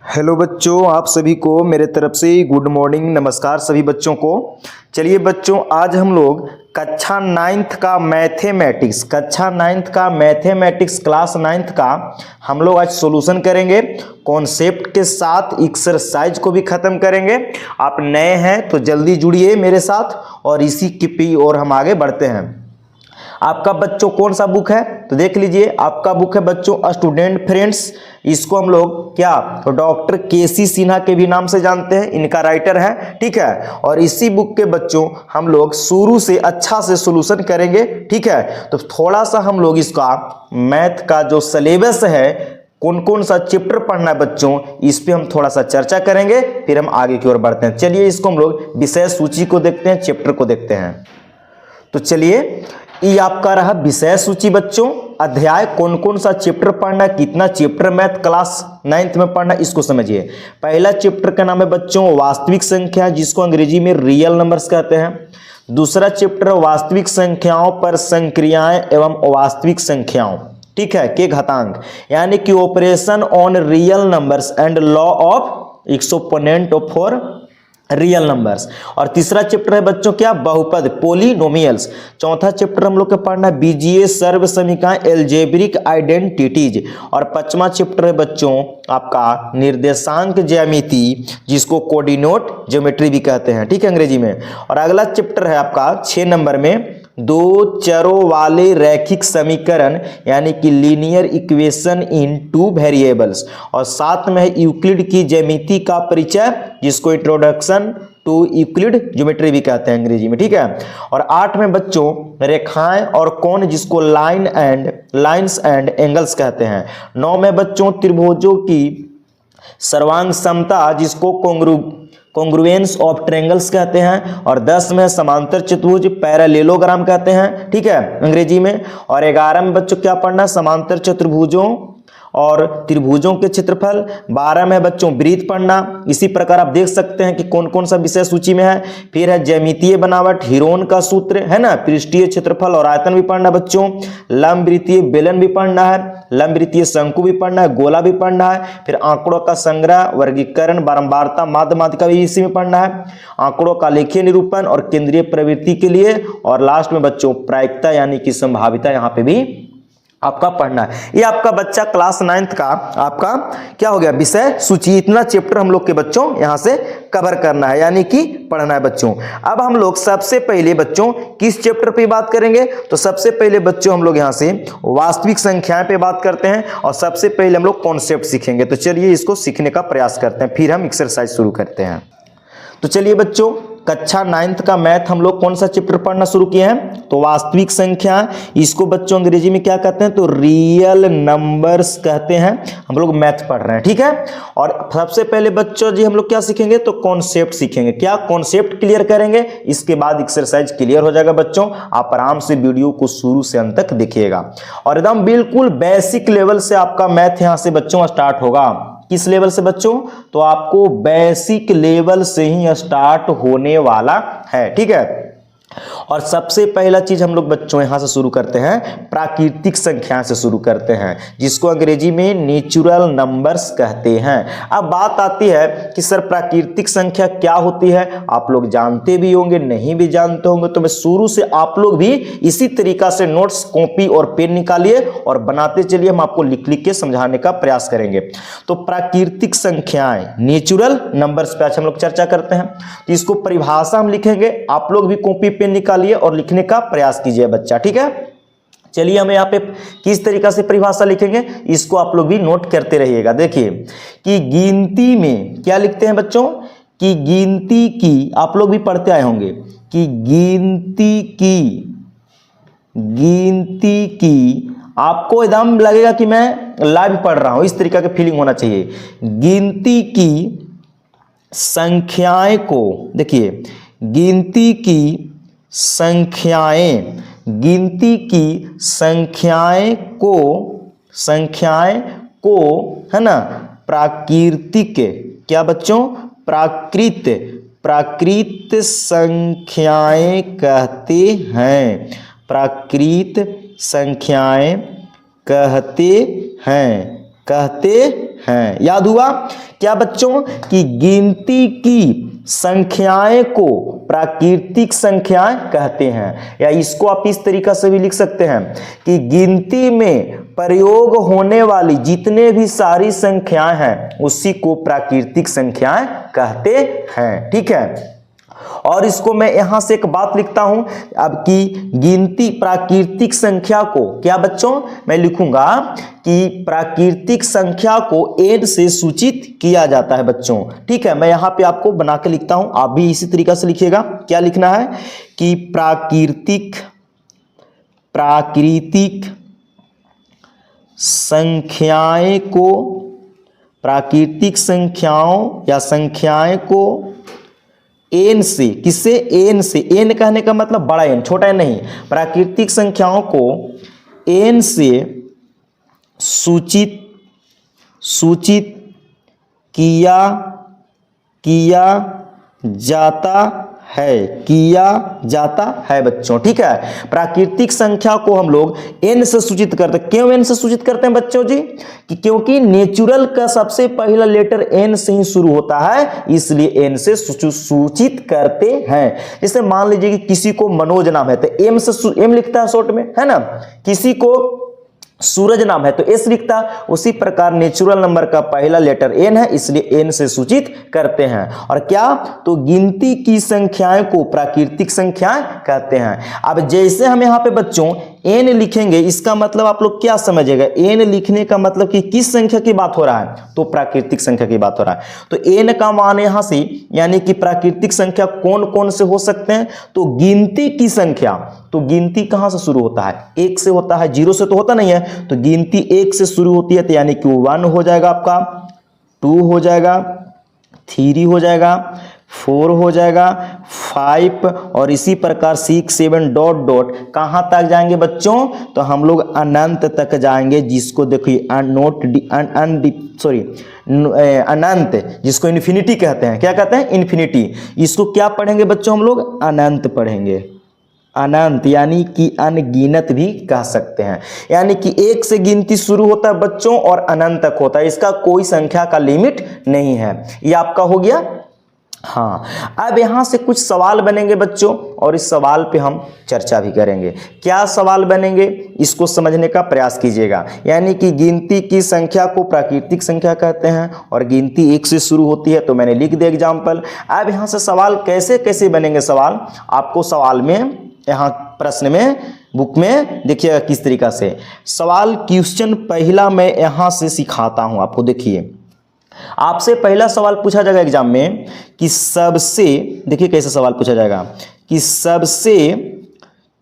Hello बच्चों, आप सभी को मेरे तरफ से गुड मॉर्निंग, नमस्कार सभी बच्चों को। चलिए बच्चों, आज हम लोग कक्षा 9th का मैथमेटिक्स क्लास 9th का हम लोग आज सॉल्यूशन करेंगे। कॉन्सेप्ट के साथ एक्सरसाइज को भी ख़त्म करेंगे। आप नए हैं तो जल्दी जुड़िए मेरे साथ और इसी की ओर हम आगे बढ़ते हैं। आपका बच्चों कौन सा बुक है तो देख लीजिए, आपका बुक है बच्चों स्टूडेंट फ्रेंड्स। इसको हम लोग क्या तो डॉक्टर केसी सिन्हा के भी नाम से जानते हैं, इनका राइटर है, ठीक है। और इसी बुक के बच्चों हम लोग शुरू से अच्छा से सॉल्यूशन करेंगे, ठीक है। तो थोड़ा सा हम लोग इसका मैथ का जो सिलेबस है, कौन कौन सा चैप्टर पढ़ना है बच्चों, इस पे हम थोड़ा सा चर्चा करेंगे, फिर हम आगे की ओर बढ़ते हैं। चलिए इसको हम लोग विषय सूची को देखते हैं, चैप्टर को देखते हैं। तो चलिए, ये आपका रहा विषय सूची बच्चों। अध्याय कौन कौन सा चैप्टर पढ़ना, कितना चैप्टर मैथ क्लास 9th में पढ़ना, इसको समझिए। पहला चैप्टर का नाम है बच्चों वास्तविक संख्या, जिसको अंग्रेजी में रियल नंबर्स कहते हैं। दूसरा चैप्टर है वास्तविक संख्याओं पर संक्रियाएं एवं अवास्तविक संख्याओं, ठीक है, के घातांक, यानी कि operation on real numbers and law of exponent for real numbers. और तीसरा चैप्टर है बच्चों क्या बहुपद पोलिनोमियल्स। चौथा चैप्टर हम लोग का पढ़ना है बीजीय सर्व समीकरण एल्जेब्रिक आइडेंटिटीज। और पांचवा चैप्टर है बच्चों आपका निर्देशांक ज्यामिति, जिसको कोऑर्डिनेट ज्योमेट्री भी कहते हैं, ठीक है, अंग्रेजी में। और अगला चैप्टर है आपका 6 नंबर में दो चरों वाले रैखिक समीकरण, यानी कि लीनियर इक्वेशन इन 2 वेरिएबल्स। और साथ में है यूक्लिड की ज्यामिति का परिचय, जिसको इंट्रोडक्शन टू यूक्लिड ज्योमेट्री भी कहते हैं अंग्रेजी में, ठीक है। और 8 में बच्चों रेखाएं और कोण, जिसको लाइन्स एंड एंगल्स कहते हैं। 9 में बच्चों त्रिभुजों की सर्वांग समता, जिसको कॉन्ग्रुएंस ऑफ ट्रायंगल्स कहते हैं। और 10 में समांतर चतुर्भुज पैरेललोग्राम कहते हैं, ठीक है, अंग्रेजी में। और 11 में बच्चों क्या पढ़ना, समांतर चतुर्भुजों और त्रिभुजों के क्षेत्रफल। 12 में बच्चों वृत्त पढ़ना। इसी प्रकार आप देख सकते हैं कि कौन कौन सा विषय सूची में है। फिर है ज्यामितीय बनावट, हीरोन का सूत्र है ना, पृष्ठीय क्षेत्रफल और आयतन भी पढ़ना बच्चों। लंब वृत्तीय बेलन भी पढ़ना है, लंब वृत्तीय शंकु भी पढ़ना है, गोला भी पढ़ना है। फिर आंकड़ों का संग्रह, वर्गीकरण, बारंबारता, माध्यमातिका भी इसी में पढ़ना है। आंकड़ों का लेखीय निरूपण और केंद्रीय प्रवृत्ति के लिए। और लास्ट में बच्चों प्रायिकता यानी कि संभाव्यता, यहाँ पे भी आपका पढ़ना है। ये आपका बच्चा क्लास 9th का आपका क्या हो गया विषय सूची। इतना चैप्टर हम लोग के बच्चों यहां से कवर करना है, यानी कि पढ़ना है बच्चों। अब हम लोग सबसे पहले बच्चों किस चैप्टर पे बात करेंगे, तो सबसे पहले बच्चों हम लोग यहां से वास्तविक संख्याएं पे बात करते हैं। और सबसे पहले हम लोग कॉन्सेप्ट सीखेंगे। तो चलिए इसको सीखने का प्रयास करते हैं, फिर हम एक्सरसाइज शुरू करते हैं। तो चलिए बच्चों, कक्षा 9th का मैथ हम लोग कौन सा चैप्टर पढ़ना शुरू किए हैं, तो वास्तविक संख्या। इसको बच्चों अंग्रेजी में क्या कहते हैं, तो रियल नंबर्स कहते हैं। हम लोग मैथ पढ़ रहे हैं, ठीक है। और सबसे पहले बच्चों जी हम लोग क्या सीखेंगे, तो कॉन्सेप्ट सीखेंगे। क्या कॉन्सेप्ट क्लियर करेंगे, इसके बाद एक्सरसाइज क्लियर हो जाएगा बच्चों। आप आराम से वीडियो को शुरू से अंत तक देखिएगा। और एकदम बिल्कुल बेसिक लेवल से आपका मैथ यहां से बच्चों स्टार्ट होगा। किस लेवल से बच्चों, तो आपको बेसिक लेवल से ही स्टार्ट होने वाला है, ठीक है। और सबसे पहला चीज हम लोग बच्चों यहां से शुरू करते हैं, प्राकृतिक संख्या से शुरू करते हैं, जिसको अंग्रेजी में नेचुरल नंबर्स कहते हैं। अब बात आती है कि सर प्राकृतिक संख्या क्या होती है, आप लोग जानते भी होंगे, नहीं भी जानते होंगे, तो मैं शुरू से आप लोग भी इसी तरीका से नोट्स, कॉपी और पेन निकालिए और बनाते चलिए। हम आपको लिख लिख के समझाने का प्रयास करेंगे। तो प्राकृतिक संख्याएं, नेचुरल नंबर्स पे आज हम लोग चर्चा करते हैं। तो इसको परिभाषा हम लिखेंगे, आप लोग भी कॉपी पेन निकालिए और लिखने का प्रयास कीजिए बच्चा, ठीक है। चलिए हम यहाँ पे किस तरीका से परिभाषा लिखेंगे, इसको आप लोग भी नोट करते रहिएगा। देखिए कि गिनती में क्या लिखते हैं बच्चों, कि गिनती की, आप लोग भी पढ़ते आए होंगे कि गिनती की आपको एकदम लगेगा कि मैं लाइव पढ़ रहा हूं, इस तरीका की फीलिंग होना चाहिए। गिनती की संख्याएं को, देखिए गिनती की संख्याएं को है ना प्राकृतिक, क्या बच्चों, प्राकृत संख्याएं कहते हैं, प्राकृत संख्याएं कहते हैं। याद हुआ क्या बच्चों कि गिनती की संख्याएं को प्राकृतिक संख्याएं कहते हैं। या इसको आप इस तरीका से भी लिख सकते हैं कि गिनती में प्रयोग होने वाली जितने भी सारी संख्याएं हैं उसी को प्राकृतिक संख्याएं कहते हैं। ठीक है, और इसको मैं यहां से एक बात लिखता हूं अब कि गिनती प्राकृतिक संख्या को क्या बच्चों मैं लिखूंगा कि प्राकृतिक संख्या को n से सूचित किया जाता है बच्चों। ठीक है, मैं यहां पे आपको बना के लिखता हूं, आप भी इसी तरीका से लिखिएगा। क्या लिखना है कि प्राकृतिक संख्याएं को प्राकृतिक संख्याओं या संख्याएं को n से, किससे n से, n कहने का मतलब बड़ा n छोटा n नहीं, प्राकृतिक संख्याओं को n से सूचित किया जाता है बच्चों। ठीक है, प्राकृतिक संख्या को हम लोग n से सूचित करते हैं। क्यों n से सूचित करते हैं बच्चों जी कि क्योंकि नेचुरल का सबसे पहला लेटर n से ही शुरू होता है, इसलिए n से सूचित करते हैं। जैसे मान लीजिए कि किसी को मनोज नाम है तो m लिखता है शॉर्ट में, है ना। किसी को सूरज नाम है तो एस लिखता। उसी प्रकार नेचुरल नंबर का पहला लेटर n है, इसलिए n से सूचित करते हैं। और क्या तो गिनती की संख्याएं को प्राकृतिक संख्याएं कहते हैं। अब जैसे हम यहाँ पे बच्चों n लिखेंगे, इसका मतलब आप लोग क्या समझिएगा, n लिखने का मतलब कि किस संख्या की बात हो रहा है, तो प्राकृतिक संख्या की बात हो रहा है। तो n का मान यहां से यानी कि प्राकृतिक संख्या कौन कौन से हो सकते हैं, तो गिनती की संख्या, तो गिनती कहां से शुरू होता है, 1 से होता है, 0 से तो होता नहीं है। तो गिनती 1 से शुरू होती है तो यानी कि 1 हो जाएगा आपका, 2 हो जाएगा, 3 हो जाएगा, 4 हो जाएगा, 5 और इसी प्रकार 6 7 डॉट डॉट कहां तक जाएंगे बच्चों, तो हम लोग अनंत तक जाएंगे, जिसको देखिए अनंत, जिसको इन्फिनिटी कहते हैं। क्या कहते हैं, इन्फिनिटी। इसको क्या पढ़ेंगे बच्चों, हम लोग अनंत पढ़ेंगे। अनंत यानी कि अनगिनत भी कह सकते हैं, यानी कि 1 से गिनती शुरू होता है बच्चों और अनंत तक होता है, इसका कोई संख्या का लिमिट नहीं है। ये आपका हो गया। हाँ, अब यहां से कुछ सवाल बनेंगे बच्चों और इस सवाल पे हम चर्चा भी करेंगे। क्या सवाल बनेंगे इसको समझने का प्रयास कीजिएगा। यानी कि गिनती की संख्या को प्राकृतिक संख्या कहते हैं और गिनती 1 से शुरू होती है, तो मैंने लिख दिया एग्जाम्पल। अब यहां से सवाल कैसे कैसे बनेंगे, सवाल आपको सवाल में यहाँ प्रश्न में बुक में देखिएगा किस तरीका से सवाल। क्वेश्चन पहला मैं यहां से सिखाता हूं आपको। देखिए आपसे पहला सवाल पूछा जाएगा एग्जाम में कि सबसे, देखिए कैसे सवाल पूछा जाएगा कि सबसे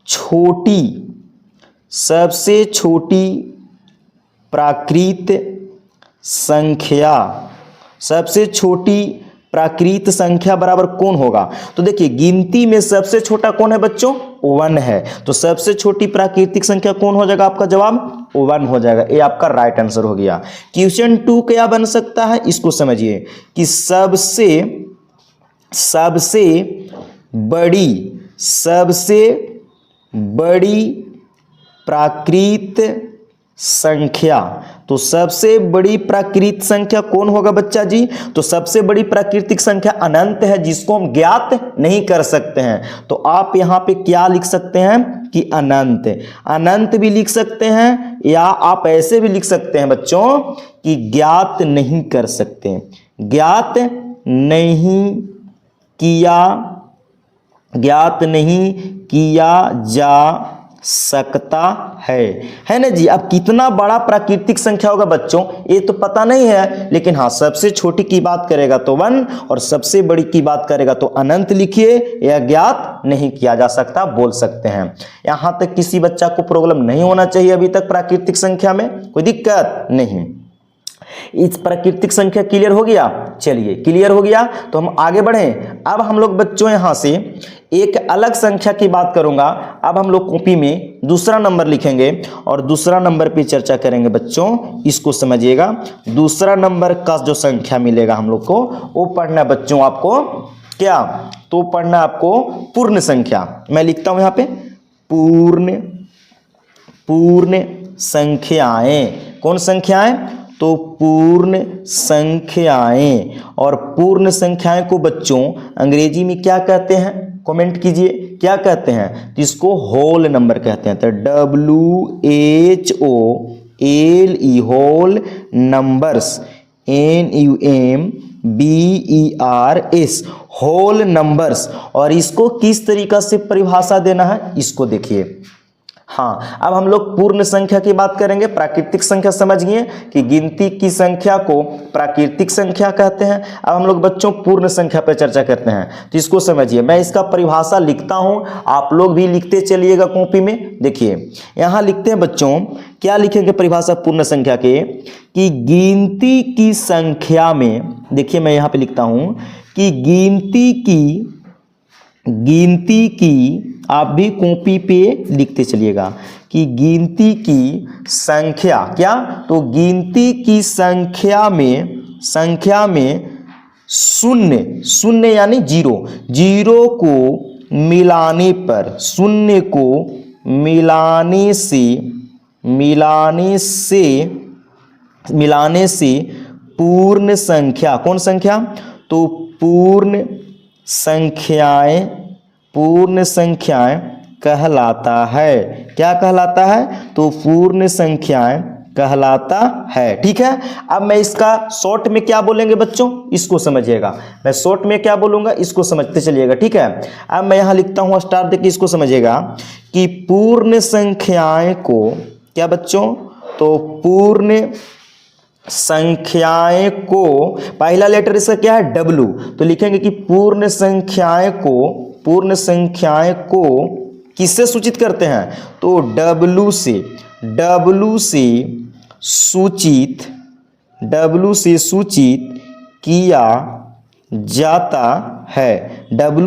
छोटी प्राकृत संख्या, सबसे छोटी प्राकृत संख्या बराबर कौन होगा। तो देखिए गिनती में सबसे छोटा कौन है बच्चों, 1 है। तो सबसे छोटी प्राकृतिक संख्या कौन हो जाएगा, आपका जवाब 1 हो जाएगा। ये आपका राइट आंसर हो गया। क्वेश्चन 2 क्या बन सकता है, इसको समझिए कि सबसे बड़ी प्राकृत संख्या, तो सबसे बड़ी प्राकृतिक संख्या कौन होगा बच्चा जी, तो सबसे बड़ी प्राकृतिक संख्या अनंत है, जिसको हम ज्ञात नहीं कर सकते हैं। तो आप यहां पे क्या लिख सकते हैं कि अनंत भी लिख सकते हैं, या आप ऐसे भी लिख सकते हैं बच्चों कि ज्ञात नहीं कर सकते, ज्ञात नहीं किया जा सकता है ना जी। अब कितना बड़ा प्राकृतिक संख्या होगा बच्चों ये तो पता नहीं है, लेकिन हाँ सबसे छोटी की बात करेगा तो 1 और सबसे बड़ी की बात करेगा तो अनंत लिखिए, या ज्ञात नहीं किया जा सकता बोल सकते हैं। यहां तक किसी बच्चा को प्रॉब्लम नहीं होना चाहिए अभी तक, प्राकृतिक संख्या में कोई दिक्कत नहीं। इस प्राकृतिक संख्या क्लियर हो गया, चलिए क्लियर हो गया तो हम आगे बढ़ें। अब हम लोग बच्चों यहां से एक अलग संख्या की बात करूंगा। अब हम लोग कॉपी में दूसरा नंबर लिखेंगे और दूसरा नंबर पे चर्चा करेंगे बच्चों, इसको समझिएगा। दूसरा नंबर का जो संख्या मिलेगा हम लोग को वो पढ़ना बच्चों आपको क्या, तो पढ़ना आपको पूर्ण संख्या। मैं लिखता हूं यहां पे पूर्ण संख्याएं। कौन संख्याएं, तो पूर्ण संख्याएं, और पूर्ण संख्याएं को बच्चों अंग्रेजी में क्या कहते हैं, कमेंट कीजिए, क्या कहते हैं? तो इसको होल नंबर कहते हैं। तो WHOLE whole numbers, NUMBERS whole numbers. और इसको किस तरीका से परिभाषा देना है, इसको देखिए। हाँ, अब हम लोग पूर्ण संख्या की बात करेंगे। प्राकृतिक संख्या समझ गए कि गिनती की संख्या को प्राकृतिक संख्या कहते हैं। अब हम लोग बच्चों पूर्ण संख्या पर चर्चा करते हैं, तो इसको समझिए। मैं इसका परिभाषा लिखता हूं, आप लोग भी लिखते चलिएगा कॉपी में। देखिए यहां लिखते हैं बच्चों, क्या लिखेंगे परिभाषा पूर्ण संख्या के, कि गिनती की संख्या में, देखिए मैं यहां पे लिखता हूं कि गिनती की आप भी कॉपी पे लिखते चलिएगा कि गिनती की संख्या, क्या? तो गिनती की संख्या में शून्य यानी जीरो को मिलाने पर, शून्य को मिलाने से पूर्ण संख्या, कौन संख्या? तो पूर्ण संख्याएं कहलाता है। क्या कहलाता है? तो पूर्ण संख्याएं कहलाता है। ठीक है, अब मैं इसका शॉर्ट में क्या बोलेंगे बच्चों, इसको समझिएगा। मैं शॉर्ट में क्या बोलूंगा, इसको समझते चलिएगा। ठीक है, अब मैं यहां लिखता हूं स्टार देके, इसको समझिएगा कि पूर्ण संख्याएं को, क्या बच्चों? तो पूर्ण संख्याएं को, पहला लेटर इसका क्या है, W, तो लिखेंगे कि पूर्ण संख्याएं को किससे सूचित करते हैं? तो W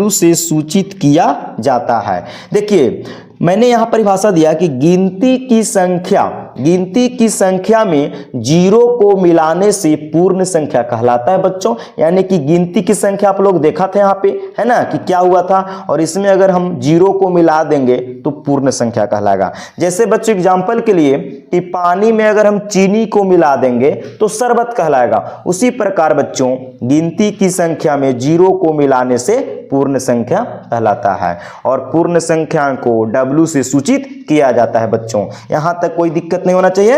से सूचित किया जाता है। देखिए मैंने यहां परिभाषा दिया कि गिनती की संख्या में जीरो को मिलाने से पूर्ण संख्या कहलाता है बच्चों। यानी कि गिनती की संख्या आप लोग देखा था यहाँ पे, है ना, कि क्या हुआ था, और इसमें अगर हम जीरो को मिला देंगे तो पूर्ण संख्या कहलाएगा। जैसे बच्चों एग्जाम्पल के लिए कि पानी में अगर हम चीनी को मिला देंगे तो शरबत कहलाएगा। उसी प्रकार बच्चों गिनती की संख्या में जीरो को मिलाने से पूर्ण संख्या कहलाता है, और पूर्ण संख्या को W से सूचित किया जाता है बच्चों। यहां तक कोई दिक्कत नहीं होना चाहिए।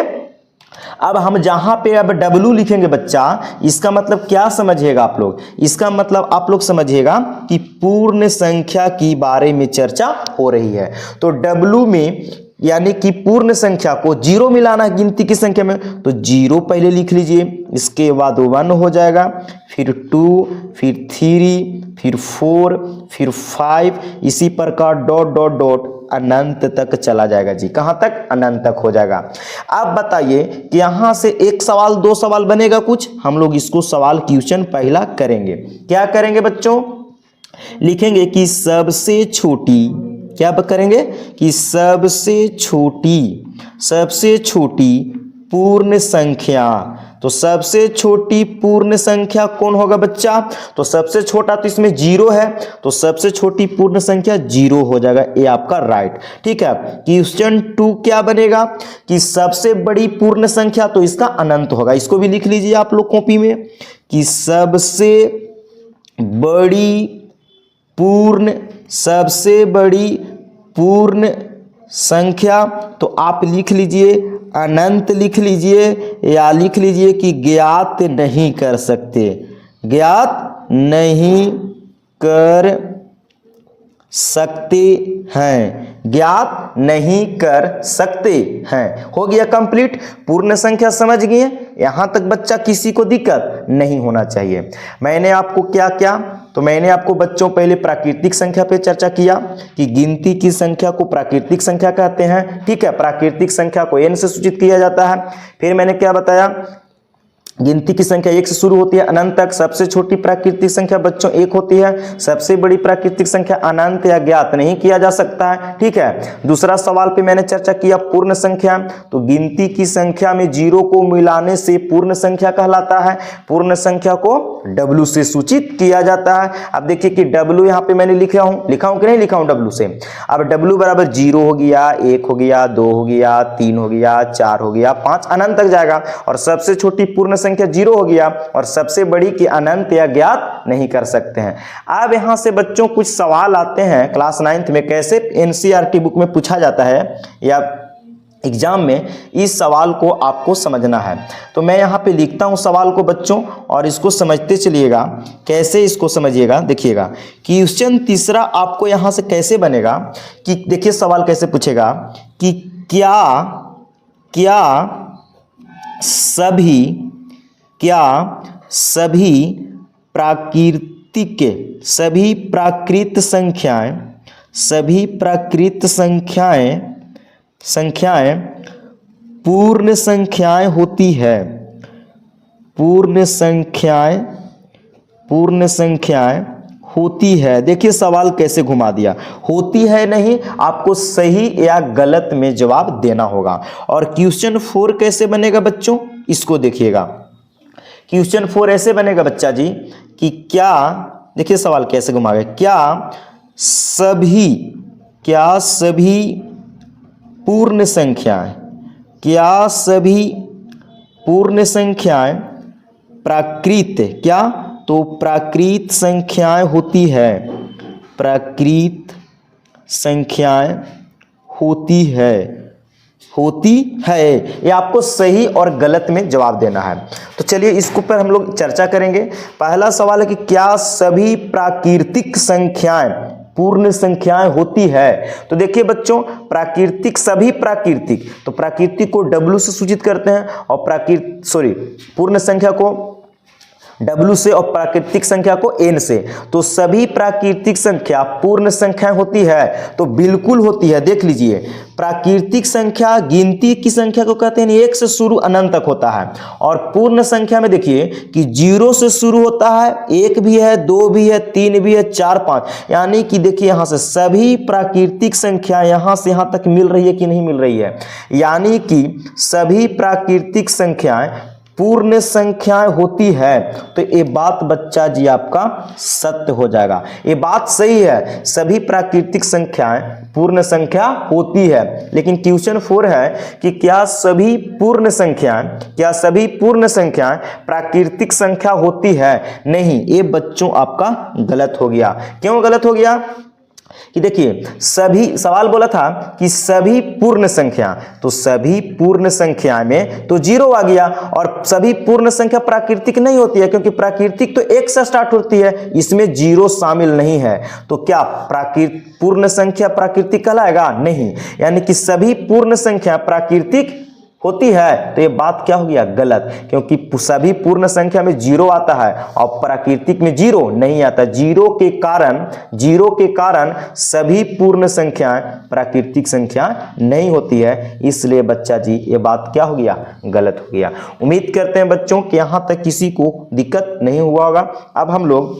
अब हम जहां पे अब W लिखेंगे बच्चा, इसका मतलब क्या समझिएगा आप लोग, इसका मतलब आप लोग समझिएगा कि पूर्ण संख्या की बारे में चर्चा हो रही है। तो W में यानी कि पूर्ण संख्या को जीरो मिलाना है गिनती की संख्या में, तो जीरो पहले लिख लीजिए, इसके बाद 1 हो जाएगा, फिर 2, फिर 3, फिर 4, फिर 5, इसी प्रकार डॉट डॉट डॉट अनंत तक चला जाएगा जी। कहां तक? अनंत तक हो जाएगा। अब बताइए कि यहां से एक सवाल, दो सवाल बनेगा कुछ, हम लोग इसको सवाल क्वेश्चन पहला करेंगे। क्या करेंगे बच्चों? लिखेंगे कि सबसे छोटी, क्या करेंगे कि सबसे छोटी पूर्ण संख्या। तो सबसे छोटी पूर्ण संख्या कौन होगा बच्चा? तो सबसे छोटा तो इसमें जीरो है, तो सबसे छोटी पूर्ण संख्या जीरो हो जाएगा, ये आपका राइट। ठीक है, क्वेश्चन 2 क्या बनेगा कि सबसे बड़ी पूर्ण संख्या, तो इसका अनंत होगा। इसको भी लिख लीजिए आप लोग कॉपी में कि सबसे बड़ी पूर्ण संख्या, तो आप लिख लीजिए अनंत लिख लीजिए, या लिख लीजिए कि ज्ञात नहीं कर सकते हैं। हो गया कंप्लीट। पूर्ण संख्या समझ गए, यहां तक बच्चा किसी को दिक्कत नहीं होना चाहिए। मैंने आपको क्या क्या, तो मैंने आपको बच्चों पहले प्राकृतिक संख्या पे चर्चा किया कि गिनती की संख्या को प्राकृतिक संख्या कहते हैं। ठीक है, प्राकृतिक संख्या को n से सूचित किया जाता है। फिर मैंने क्या बताया, गिनती की संख्या 1 से शुरू होती है अनंत तक। सबसे छोटी प्राकृतिक संख्या बच्चों 1 होती है। सबसे बड़ी प्राकृतिक संख्या अनंत या ज्ञात नहीं किया जा सकता है। ठीक है, दूसरा सवाल पे मैंने चर्चा किया पूर्ण संख्या, तो गिनती की संख्या में जीरो को मिलाने से पूर्ण संख्या कहलाता है। पूर्ण संख्या को W से सूचित किया जाता है। अब देखिए कि W यहाँ पे मैंने लिखा हूँ कि नहीं लिखा हूँ W से। अब W बराबर 0 हो गया, 1 हो गया, 2 हो गया, 3 हो गया, 4 हो गया, 5 अनंत तक जाएगा और सबसे छोटी पूर्ण संख्या 0 हो गया और सबसे बड़ी की अनंत या ज्ञात नहीं कर सकते हैं। अब यहाँ से बच्चों कुछ सवाल आते हैं क्लास 9th में, कैसे NCERT बुक में पूछा जाता है या एग्जाम में, इस सवाल को आपको समझना है। तो मैं यहाँ पे लिखता हूँ सवाल को बच्चों और इसको समझते चलिएगा। कैसे इसको समझिएगा, देखिएगा क्वेश्चन तीसरा आपको यहाँ से कैसे बनेगा कि देखिए सवाल कैसे पूछेगा कि क्या सभी प्राकृत संख्याएं पूर्ण संख्याएं होती है। पूर्ण संख्याएं होती है। देखिए सवाल कैसे घुमा दिया, होती है नहीं, आपको सही या गलत में जवाब देना होगा। और क्वेश्चन 4 कैसे बनेगा बच्चों, इसको देखिएगा। क्वेश्चन 4 ऐसे बनेगा बच्चा जी कि क्या, देखिए सवाल कैसे घुमा गया, क्या सभी पूर्ण संख्याएं प्राकृत, क्या तो प्राकृत संख्याएं होती है। प्राकृत संख्याएं होती है, ये आपको सही और गलत में जवाब देना है। तो चलिए इसके ऊपर हम लोग चर्चा करेंगे। पहला सवाल है कि क्या सभी प्राकृतिक संख्याएं पूर्ण संख्याएं होती है। तो देखिए बच्चों, सभी प्राकृतिक, तो प्राकृतिक को W से सूचित करते हैं और पूर्ण संख्या को W से और प्राकृतिक संख्या को N से। तो सभी प्राकृतिक संख्या पूर्ण संख्या होती है, तो बिल्कुल होती है। देख लीजिए, प्राकृतिक संख्या गिनती की संख्या को कहते हैं 1 से शुरू अनंत तक होता है, और पूर्ण संख्या में देखिए कि 0 से शुरू होता है, 1 भी है, 2 भी है, 3 भी है, 4, 5, यानी कि देखिए यहां से सभी प्राकृतिक संख्या यहां से यहां तक मिल रही है कि नहीं मिल रही है, यानी कि सभी प्राकृतिक संख्याएं पूर्ण संख्याएं होती है। तो ये बात बच्चा जी आपका सत्य हो जाएगा, ये बात सही है, सभी प्राकृतिक संख्याएं पूर्ण संख्या होती है। लेकिन क्वेश्चन 4 है कि क्या सभी पूर्ण संख्याएं प्राकृतिक संख्या होती है। नहीं, ये बच्चों आपका गलत हो गया। क्यों गलत हो गया कि देखिए सभी, सवाल बोला था कि सभी पूर्ण संख्या, तो सभी पूर्ण संख्या में तो 0 आ गया, और सभी पूर्ण संख्या प्राकृतिक नहीं होती है क्योंकि प्राकृतिक तो 1 से स्टार्ट होती है, इसमें 0 शामिल नहीं है। तो क्या पूर्ण संख्या प्राकृतिक कहलाएगा? नहीं, यानी कि सभी पूर्ण संख्या प्राकृतिक होती है। तो ये बात क्या हो गया? गलत, क्योंकि सभी पूर्ण संख्या में 0 आता है और प्राकृतिक में 0 नहीं आता। 0 के कारण सभी पूर्ण संख्याएं प्राकृतिक संख्या नहीं होती है। इसलिए बच्चा जी ये बात क्या हो गया? गलत हो गया। उम्मीद करते हैं बच्चों कि यहां तक किसी को दिक्कत नहीं हुआ होगा। अब हम लोग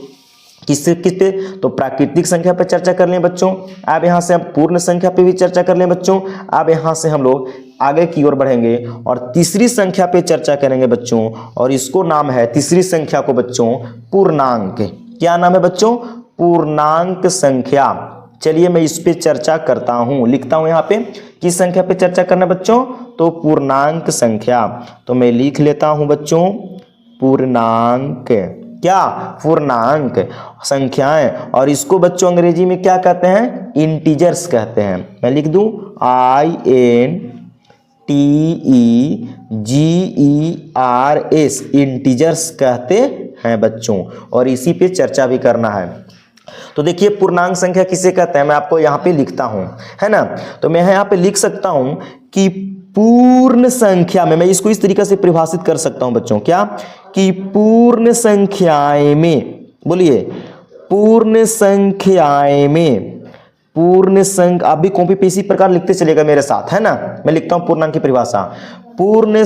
किस पे, तो प्राकृतिक संख्या पे चर्चा कर लें बच्चों। अब यहाँ से हम पूर्ण संख्या पे भी चर्चा कर लें बच्चों। अब यहाँ से हम लोग आगे की ओर बढ़ेंगे और तीसरी संख्या पे चर्चा करेंगे बच्चों, और इसको नाम है, तीसरी संख्या को बच्चों पूर्णांक। क्या नाम है बच्चों? पूर्णांक संख्या। चलिए मैं इस पे चर्चा करता हूँ, लिखता हूँ यहाँ पे किस संख्या पे चर्चा करना बच्चों, तो पूर्णांक संख्या। तो मैं लिख लेता हूँ बच्चों पूर्णांक। क्या? पूर्णांक संख्याएं, और इसको बच्चों अंग्रेजी में क्या कहते हैं? इंटीजर्स कहते हैं। मैं लिख दूं INTEGERS, इंटीजर्स कहते हैं बच्चों, और इसी पे चर्चा भी करना है। तो देखिए पूर्णांक संख्या किसे कहते हैं, मैं आपको यहाँ पे लिखता हूँ, है ना। तो मैं यहाँ पे लिख सकता हूँ कि पूर्ण संख्या में, मैं इसको इस तरीके से परिभाषित कर सकता हूं बच्चों, क्या कि पूर्ण संख्याएं में, बोलिए पूर्ण संख्याएं में, आप भी कॉपी पे इसी प्रकार लिखते चलेगा मेरे साथ, है ना। मैं लिखता हूं पूर्णांक की परिभाषा। पूर्ण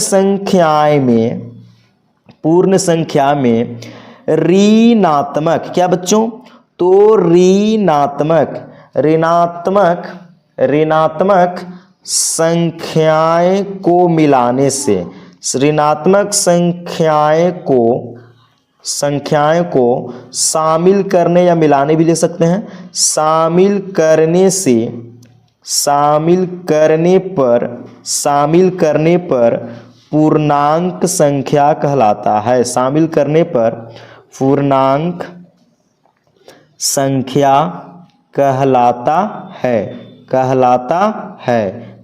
संख्या में ऋणात्मक, क्या बच्चों? तो ऋणात्मक संख्याएं को मिलाने से, ऋणात्मक संख्याएं को संख्याएं को शामिल करने या मिलाने भी ले सकते हैं। शामिल करने पर पूर्णांक संख्या कहलाता है। शामिल करने पर पूर्णांक संख्या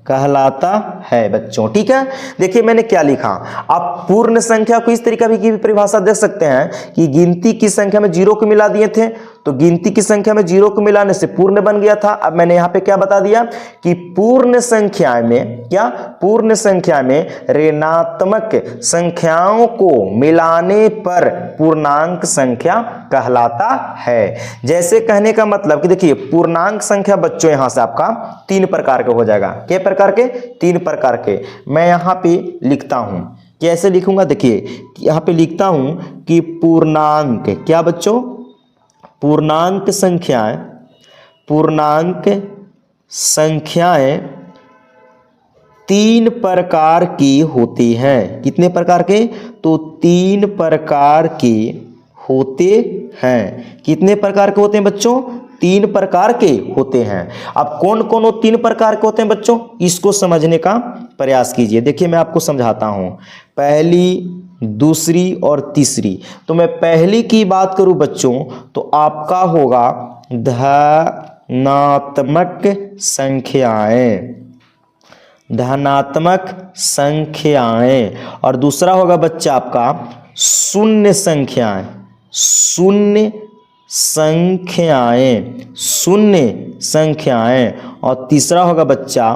कहलाता है बच्चों। ठीक है, देखिए मैंने क्या लिखा। आप पूर्ण संख्या को इस तरीका भी की परिभाषा देख सकते हैं कि गिनती की संख्या में जीरो को मिला दिए थे, तो गिनती की संख्या में जीरो को मिलाने से पूर्ण बन गया था। अब मैंने यहां पे क्या बता दिया कि पूर्ण संख्या में ऋणात्मक संख्याओं को मिलाने पर पूर्णांक संख्या कहलाता है। जैसे कहने का मतलब कि देखिए पूर्णांक संख्या बच्चों यहां से आपका 3 प्रकार के हो जाएगा। क्या प्रकार के? 3 प्रकार के। मैं यहां पे लिखता हूं, कैसे लिखूंगा देखिए, यहां पे लिखता हूं कि पूर्णांक, क्या बच्चों? पूर्णांक संख्याएं 3 प्रकार की होती हैं। कितने प्रकार के? तो 3 प्रकार के होते हैं। कितने प्रकार के होते हैं बच्चों? 3 प्रकार के होते हैं। अब कौन कौन वो 3 प्रकार के होते हैं बच्चों, इसको समझने का प्रयास कीजिए। देखिए मैं आपको समझाता हूं, पहली, दूसरी और तीसरी। तो मैं पहली की बात करूं बच्चों तो आपका होगा धनात्मक संख्याएं, और दूसरा होगा बच्चा आपका शून्य संख्याएं, और तीसरा होगा बच्चा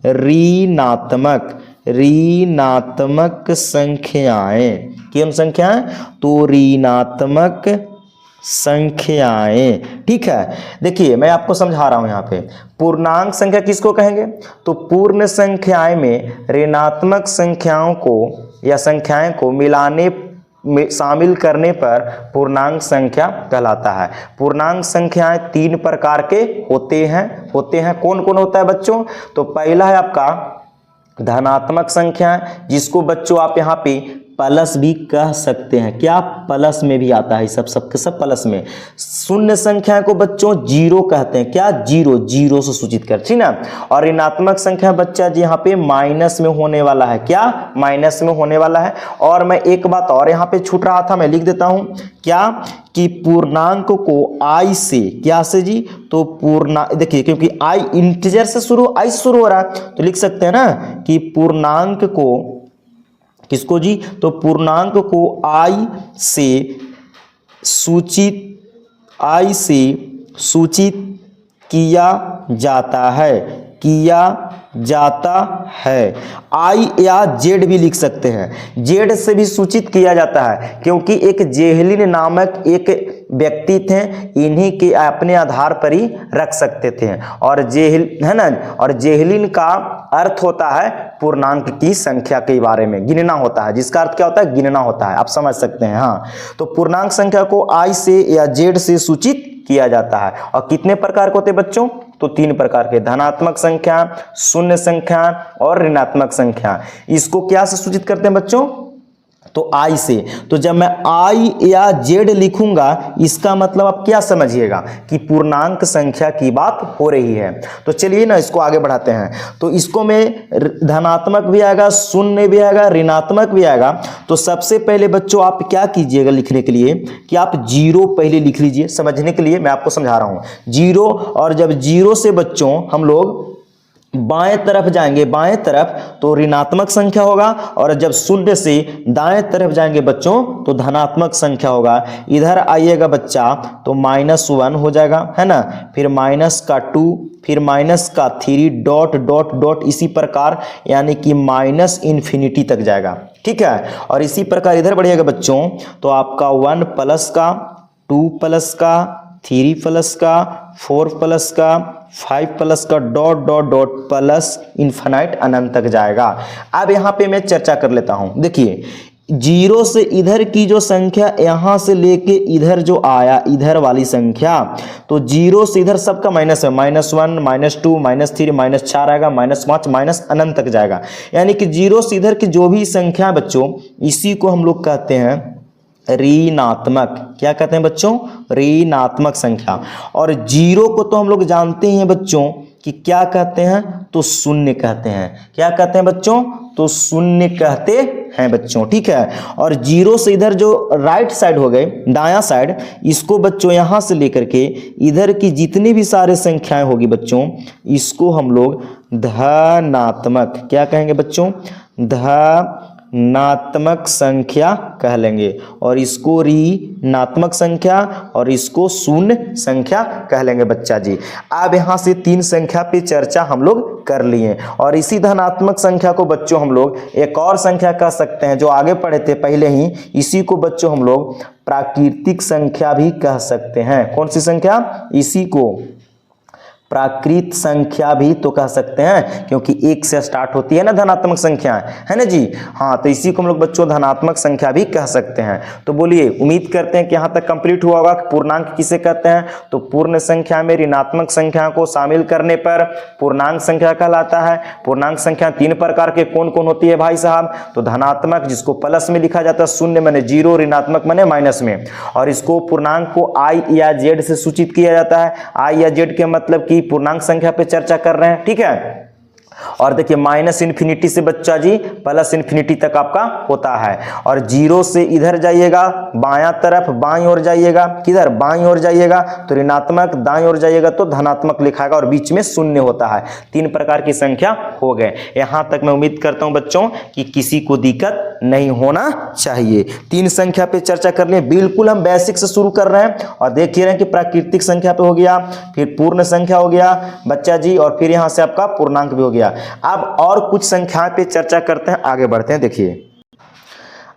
ऋणात्मक संख्याएं। कौन संख्याएं? तो ऋणात्मक संख्याएं। ठीक है, देखिए मैं आपको समझा रहा हूं यहां पे पूर्णांक संख्या किसको कहेंगे, तो पूर्ण संख्याएं में ऋणात्मक संख्याओं को या संख्याएं को मिलाने में शामिल करने पर पूर्णांक संख्या कहलाता है। पूर्णांक संख्याएं 3 प्रकार के होते हैं। कौन कौन होता है बच्चों? तो पहला है आपका धनात्मक संख्या, जिसको बच्चों आप यहाँ पे प्लस भी कह सकते हैं। क्या? प्लस में भी आता है, सबके सब प्लस में। शून्य संख्या को बच्चों जीरो कहते हैं। क्या? जीरो से सूचित कर, ठीक ना। और ऋणात्मक संख्या बच्चा जी यहाँ पे माइनस में होने वाला है। क्या? माइनस में होने वाला है। और मैं एक बात और यहाँ पे छूट रहा था, मैं लिख देता हूं, क्या कि पूर्णांक को आई से, क्या से जी? तो देखिए क्योंकि आई इंटीजर से शुरू हो रहा है, तो लिख सकते हैं ना कि पूर्णांक को, किसको जी? तो पूर्णांक को आई से सूचित किया जाता है। आई या जेड भी लिख सकते हैं, जेड से भी सूचित किया जाता है, क्योंकि एक जेहलिन नामक एक व्यक्ति थे, इन्हीं के अपने आधार पर ही रख सकते थे। और है ना, और जेहलिन का अर्थ होता है पूर्णांक की संख्या के बारे में गिनना होता है, जिसका अर्थ क्या होता है? गिनना होता है। आप समझ सकते हैं। हाँ, तो पूर्णांक संख्या को आई से या जेड से सूचित किया जाता है। और कितने प्रकार के होते हैं बच्चों? तो 3 प्रकार के, धनात्मक संख्या, शून्य संख्या और ऋणात्मक संख्या। इसको क्या से सूचित करते हैं बच्चों? तो आई से। तो जब मैं आई या जेड लिखूंगा, इसका मतलब आप क्या समझिएगा कि पूर्णांक संख्या की बात हो रही है। तो चलिए ना इसको आगे बढ़ाते हैं। तो इसको में धनात्मक भी आएगा, शून्य भी आएगा, ऋणात्मक भी आएगा। तो सबसे पहले बच्चों आप क्या कीजिएगा लिखने के लिए कि आप जीरो पहले लिख लीजिए। समझने के लिए मैं आपको समझा रहा हूं, जीरो। और जब जीरो से बच्चों हम लोग बाएं तरफ जाएंगे, बाएं तरफ, तो ऋणात्मक संख्या होगा। और जब शून्य से दाएं तरफ जाएंगे बच्चों तो धनात्मक संख्या होगा। इधर आइएगा बच्चा तो -1 हो जाएगा, है ना, फिर -2, फिर -3, डॉट डॉट डॉट, इसी प्रकार यानी कि -इन्फिनिटी तक जाएगा। ठीक है, और इसी प्रकार इधर बढ़िएगा बच्चों तो आपका 1 प्लस का, 2 प्लस का, 3 प्लस का, 4 प्लस का, 5 प्लस का, dot dot dot plus infinite अनंत तक जाएगा। अब यहाँ पे मैं चर्चा कर लेता हूँ। देखिए जीरो से इधर की जो संख्या यहाँ से लेके इधर जो आया, इधर वाली संख्या, तो जीरो से इधर सबका माइनस है, -1, -2, -3, -4 आएगा, -5, माइनस अनंत तक जाएगा। यानी कि जीरो से इधर की जो भी संख्या बच्चों, इसी को हम लोग कहते हैं ऋणात्मक, क्या कहते हैं बच्चों, ऋणात्मक संख्या। और जीरो को तो हम लोग जानते हैं बच्चों कि क्या कहते हैं, तो शून्य कहते हैं। क्या कहते हैं बच्चों, तो शून्य कहते हैं बच्चों, ठीक है। और जीरो से इधर जो राइट साइड हो गए, दायां साइड, इसको बच्चों यहां से लेकर के इधर की जितनी भी सारे संख्याएं होगी बच्चों, इसको हम लोग धनात्मक, क्या कहेंगे बच्चों, धनात्मक संख्या कह लेंगे। और इसको ऋणात्मक संख्या और इसको शून्य संख्या कह लेंगे बच्चा जी। अब यहाँ से 3 संख्या पे चर्चा हम लोग कर लिए, और इसी धनात्मक संख्या को बच्चों हम लोग एक और संख्या कह सकते हैं जो आगे पढ़े थे पहले ही, इसी को बच्चों हम लोग प्राकृतिक संख्या भी कह सकते हैं। कौन सी संख्या, इसी को प्राकृत संख्या भी तो कह सकते हैं, क्योंकि 1 से स्टार्ट होती है ना धनात्मक संख्या, है ना जी। हाँ, तो इसी को हम लोग बच्चों धनात्मक संख्या भी कह सकते हैं। तो बोलिए, उम्मीद करते हैं कि यहाँ तक कंप्लीट हुआ होगा। पूर्णांक किसे कहते हैं, तो पूर्ण संख्या में ऋणात्मक संख्या को शामिल करने पर पूर्णांक संख्या कहलाता है। पूर्णांक संख्या 3 प्रकार के कौन कौन होती है भाई साहब, तो धनात्मक जिसको प्लस में लिखा जाता है, शून्य माने जीरो, ऋणात्मक माने माइनस में। और इसको पूर्णांक को आई या जेड से सूचित किया जाता है। आई या जेड के मतलब कि पूर्णांक संख्या पे चर्चा कर रहे हैं, ठीक है। और देखिए माइनस इन्फिनिटी से बच्चा जी प्लस इन्फिनिटी तक आपका होता है। और जीरो से इधर जाइएगा बायां तरफ, बाईं ओर जाइएगा, किधर, बाईं ओर जाइएगा तो ऋणात्मक, दाईं ओर जाइएगा तो धनात्मक लिखाएगा, और बीच में शून्य होता है। 3 प्रकार की संख्या हो गए। यहां तक मैं उम्मीद करता हूं बच्चों कि किसी को दिक्कत नहीं होना चाहिए। 3 संख्या पे चर्चा कर लिए, बिल्कुल हम बेसिक से शुरू कर रहे हैं। और देख ही रहे हैं कि प्राकृतिक संख्या पे हो गया, फिर पूर्ण संख्या हो गया बच्चा जी, और फिर यहां से आपका पूर्णांक भी हो गया। अब और कुछ संख्या पे चर्चा करते हैं, आगे बढ़ते हैं। देखिए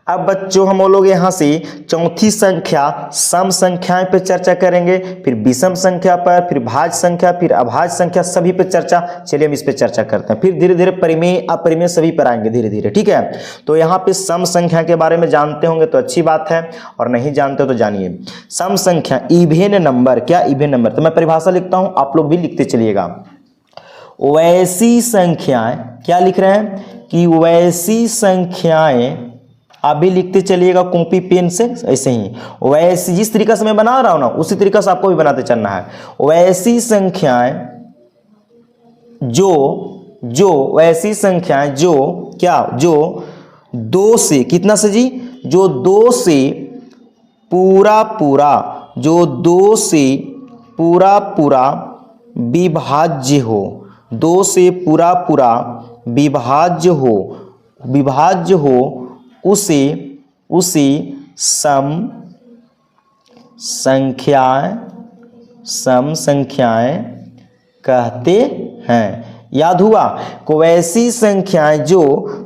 अब बच्चों हम लोग यहां से चौथी संख्या सम संख्याएं पे चर्चा करेंगे, फिर विषम संख्या पर, फिर भाज्य संख्या, फिर अभाज्य संख्या, सभी पे चर्चा। चलिए हम इस पे चर्चा करते हैं, फिर धीरे धीरे परिमेय अपरिमेय सभी पर आएंगे धीरे धीरे, ठीक है। तो यहाँ पे सम संख्या के बारे में जानते होंगे तो अच्छी बात है, और नहीं जानते तो जानिए। सम संख्या इवेन नंबर, क्या इवेन नंबर, तो मैं परिभाषा लिखता हूं, आप लोग भी लिखते चलिएगा। वैसी संख्याएं, क्या लिख रहे हैं कि वैसी संख्याएं, आप भी लिखते चलिएगा कॉपी पेन से, ऐसे ही वैसी, जिस तरीका से मैं बना रहा हूं ना उसी तरीका से आपको भी बनाते चलना है। वैसी संख्याएं वैसी संख्याएं जो क्या, जो 2 से, कितना से जी, जो 2 से पूरा पूरा, जो 2 से पूरा पूरा विभाज्य हो, 2 से पूरा पूरा विभाज्य हो, उसे सम संख्याएं कहते हैं। याद हुआ, को वैसी संख्याएं जो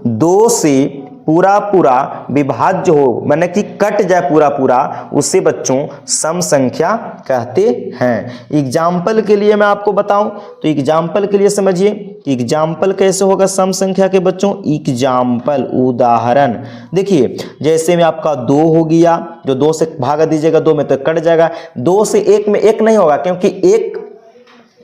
2 से पूरा पूरा विभाज्य हो, माने कि कट जाए पूरा पूरा, उसे बच्चों सम संख्या कहते हैं। एग्जाम्पल के लिए मैं आपको बताऊं तो एग्जाम्पल के लिए समझिए कि एग्जाम्पल कैसे होगा सम संख्या के बच्चों। एग्जाम्पल, उदाहरण देखिए, जैसे में आपका 2 हो गया, जो 2 से भागा दीजिएगा 2 में तो कट जाएगा। 2 से 1 में 1 नहीं होगा, क्योंकि 1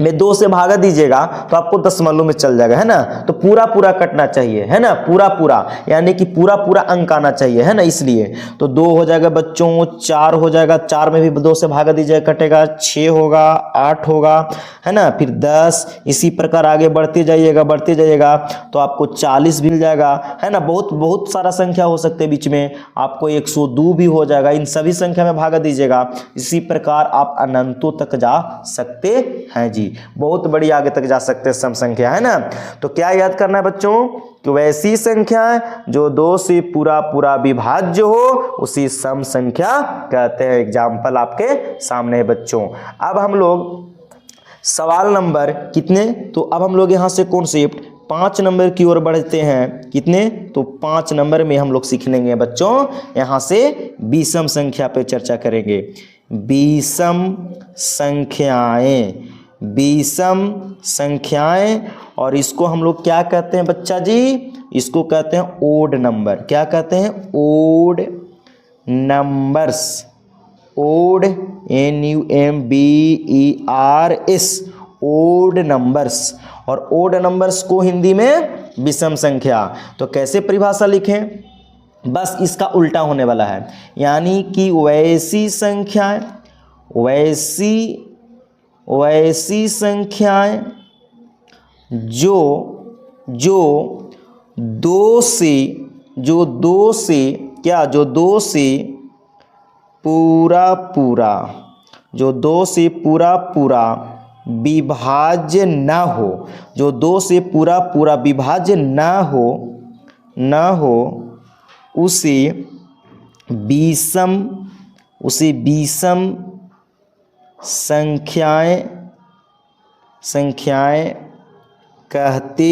में 2 से भागा दीजिएगा तो आपको दशमलव में चल जाएगा, है ना। तो पूरा पूरा कटना चाहिए, है ना, पूरा पूरा, यानी कि पूरा पूरा अंक आना चाहिए, है ना। इसलिए तो 2 हो जाएगा बच्चों, 4 हो जाएगा, 4 में भी 2 से भागा दीजिएगा कटेगा, 6 होगा, 8 होगा, है ना, फिर 10, इसी प्रकार आगे बढ़ते जाइएगा तो आपको 40 मिल जाएगा, है ना। बहुत बहुत सारा संख्या हो सकते हैं, बीच में आपको 102 भी हो जाएगा। इन सभी संख्या में भागा दीजिएगा, इसी प्रकार आप अनंतों तक जा सकते हैं जी, बहुत बड़ी आगे तक जा सकते हैं सम संख्या, है ना। तो क्या याद करना है बच्चों, कि वैसी संख्या जो 2 से पूरा पूरा विभाज्य हो उसी सम संख्या कहते हैं। एग्जाम्पल आपके सामने है बच्चों। अब हम लोग सवाल नंबर कितने, तो अब हम लोग यहाँ से कॉन्सेप्ट 5 नंबर की ओर बढ़ते हैं। कितने, तो 5 नंबर में हम लोग सीख लेंगे बच्चों, यहाँ से विषम संख्या पे चर्चा करेंगे। विषम संख्याएं, और इसको हम लोग क्या कहते हैं बच्चा जी, इसको कहते हैं ओड नंबर। क्या कहते हैं, odd numbers, odd NUMBERS, odd numbers. और ओड नंबर्स को हिंदी में विषम संख्या। तो कैसे परिभाषा लिखें, बस इसका उल्टा होने वाला है, यानी कि वैसी संख्याएं जो दो से पूरा विभाज्य न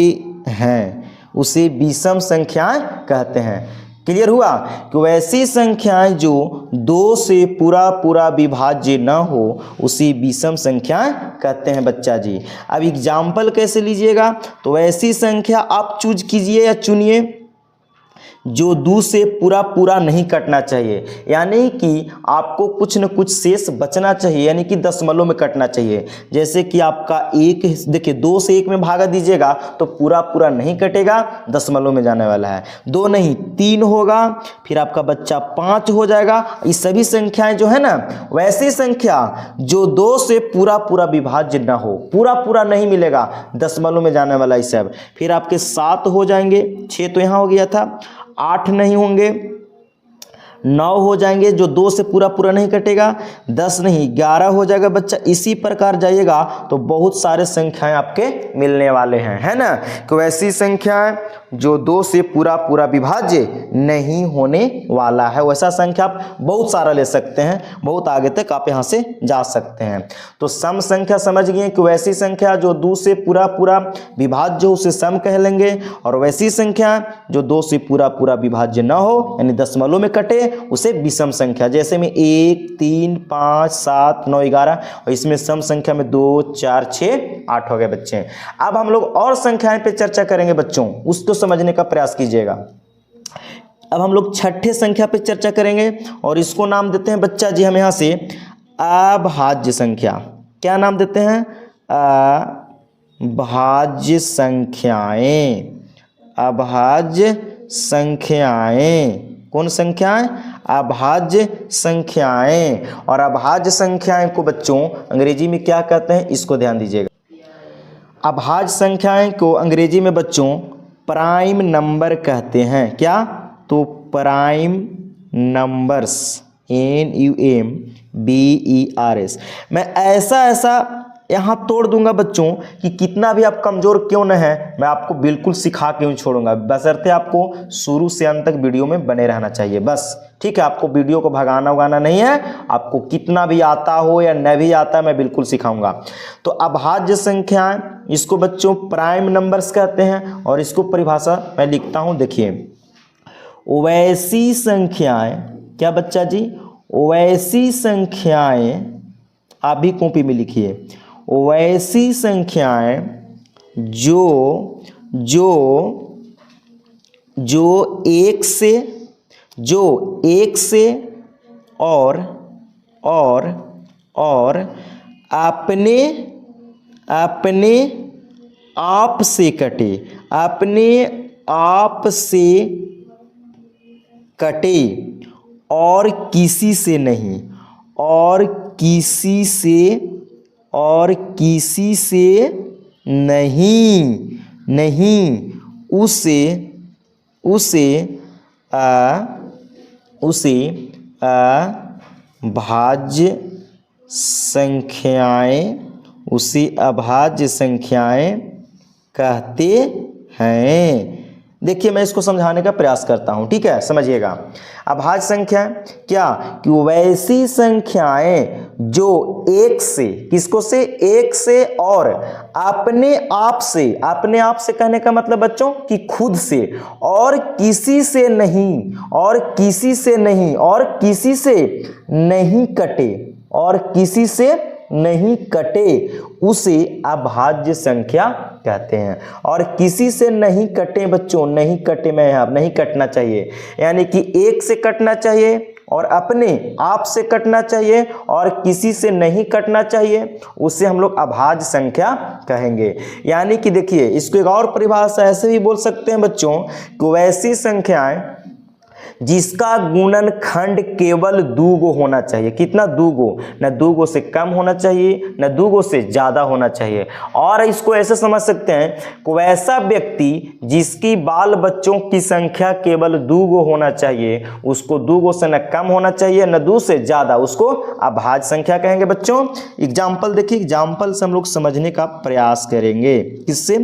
हो, उसे विषम संख्याएं कहते हैं। क्लियर हुआ कि वैसी संख्याएं जो 2 से पूरा विभाज्य न हो उसी विषम संख्याएं कहते हैं बच्चा जी। अब एग्जाम्पल कैसे लीजिएगा, तो वैसी संख्या आप चूज कीजिए या चुनिए जो 2 से पूरा नहीं कटना चाहिए, यानी कि आपको कुछ न कुछ शेष बचना चाहिए, यानी कि दशमलव में कटना चाहिए। जैसे कि आपका 1, देखिए 2 से 1 में भागा दीजिएगा तो पूरा नहीं कटेगा, दशमलव में जाने वाला है। 2 नहीं 3 होगा, फिर आपका बच्चा 5 हो जाएगा। ये सभी संख्याएं जो है ना, वैसी संख्या जो 2 से पूरा विभाज्य ना हो, पूरा नहीं मिलेगा, दशमलव में जाने वाला ये सब। फिर आपके 7 हो जाएंगे, 6 तो यहाँ हो गया था, 8 नहीं होंगे, 9 हो जाएंगे जो 2 से पूरा नहीं कटेगा, 10 नहीं 11 हो जाएगा बच्चा। इसी प्रकार जाइएगा तो बहुत सारे संख्याएं आपके मिलने वाले हैं, है ना। तो ऐसी संख्याएं जो 2 से पूरा विभाज्य नहीं होने वाला है, वैसा संख्या आप बहुत सारा ले सकते हैं, बहुत आगे तक आप यहां से जा सकते हैं। तो सम संख्या समझ गए कि वैसी संख्या जो 2 से पूरा विभाज्य हो उसे सम कह लेंगे, और वैसी संख्या जो 2 से पूरा विभाज्य न हो यानी दशमलव में कटे उसे विषम संख्या। जैसे में 1, 3, 5, 7, 9, 11, और इसमें सम संख्या में 2, 4, 6, 8 हो गए बच्चे। अब हम लोग और संख्याएं पे चर्चा करेंगे बच्चों, उसको समझने का प्रयास कीजिएगा। अब हम लोग छठे संख्या पे चर्चा करेंगे और इसको नाम देते हैं बच्चा जी हम यहां से अभाज्य संख्या। क्या नाम देते हैं? अभाज्य संख्याएं। अभाज्य संख्याएं कौन संख्याएं? अभाज्य संख्याएं। और अभाज्य संख्याएं को बच्चों अंग्रेजी में क्या कहते हैं, इसको ध्यान दीजिएगा। अभाज्य संख्याएं को अंग्रेजी में बच्चों प्राइम नंबर कहते हैं। क्या? तो प्राइम नंबर्स, NUMBERS। मैं ऐसा यहाँ तोड़ दूंगा बच्चों कि कितना भी आप कमजोर क्यों न है, मैं आपको बिल्कुल सिखा के छोड़ूंगा, बशर्ते आपको शुरू से अंत तक वीडियो में बने रहना चाहिए बस। ठीक है, आपको वीडियो को भगाना उगाना नहीं है, आपको कितना भी आता हो या न भी आता मैं बिल्कुल सिखाऊंगा। तो अभाज्य संख्याएं, इसको बच्चों प्राइम नंबर्स कहते हैं, और इसको परिभाषा मैं लिखता हूं, देखिए। वैसी संख्याएं, क्या बच्चा जी? वैसी संख्याएं, आप भी कॉपी में लिखिए। वैसी संख्याएं जो एक से और अपने आप से कटे, अपने आप से कटे और किसी से नहीं, और किसी से नहीं, उसे अभाज्य संख्याएं कहते हैं। देखिए मैं इसको समझाने का प्रयास करता हूं, ठीक है, समझिएगा। अभाज्य संख्या क्या? कि वैसी संख्याएं जो एक से, किसको से? एक से और अपने आप से कहने का मतलब बच्चों कि खुद से, और किसी से नहीं, और किसी से नहीं कटे, और किसी से नहीं कटे, उसे अभाज्य संख्या कहते हैं। और किसी से नहीं कटे बच्चों, नहीं कटे में यहाँ नहीं कटना चाहिए, यानी कि एक से कटना चाहिए, और अपने आप से कटना चाहिए, और किसी से नहीं कटना चाहिए, उसे हम लोग अभाज्य संख्या कहेंगे। यानी कि देखिए इसको एक और परिभाषा ऐसे भी बोल सकते हैं बच्चों कि वैसी संख्याएं जिसका गुणनखंड केवल 2 गो होना चाहिए। कितना? 2 गो, न 2 गो से कम होना चाहिए न 2 गो से ज़्यादा होना चाहिए। और इसको ऐसे समझ सकते हैं, कोई ऐसा व्यक्ति जिसकी बाल बच्चों की संख्या केवल 2 गो होना चाहिए, उसको 2 गो से न कम होना चाहिए न 2 से ज़्यादा, उसको अभाज्य संख्या कहेंगे। बच्चों एग्जाम्पल देखिए, एग्जाम्पल से हम लोग समझने का प्रयास करेंगे। किससे?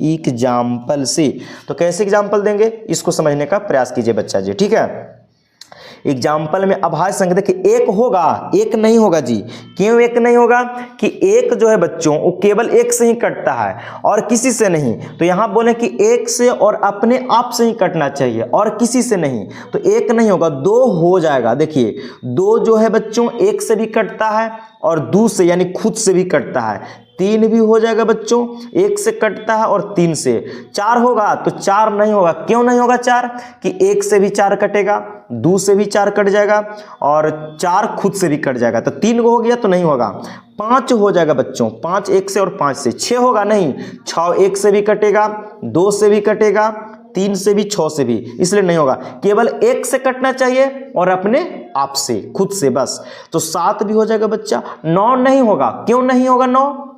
एग्जाम्पल से। तो कैसे एग्जाम्पल देंगे, इसको समझने का प्रयास कीजिए बच्चा जी, ठीक है। एग्जाम्पल में अभाज्य संख्या देखिए, एक होगा, एक नहीं होगा जी। क्यों एक नहीं होगा? कि एक जो है बच्चों वो केवल एक से ही कटता है और किसी से नहीं। तो यहां बोले कि एक से और अपने आप से ही कटना चाहिए और किसी से नहीं, तो एक नहीं होगा, 2 हो जाएगा। देखिए 2 जो है बच्चों एक से भी कटता है और 2 से यानी खुद से भी कटता है। 3 भी हो जाएगा बच्चों, 1 से कटता है और 3 से। 4 होगा तो 4 नहीं होगा। क्यों नहीं होगा 4? कि 1 से भी 4 कटेगा, 2 से भी 4 कट जाएगा और 4 खुद से भी कट जाएगा, तो 3 हो गया तो नहीं होगा। 5 हो जाएगा बच्चों, 5 1 से और 5 से। 6 होगा नहीं, 6 1 से भी कटेगा, 2 से भी कटेगा, 3 से भी, 6 से भी, इसलिए नहीं होगा। केवल 1 से कटना चाहिए और अपने आप से, खुद से, बस। तो 7 भी हो जाएगा बच्चा। 9 नहीं होगा। क्यों नहीं होगा 9?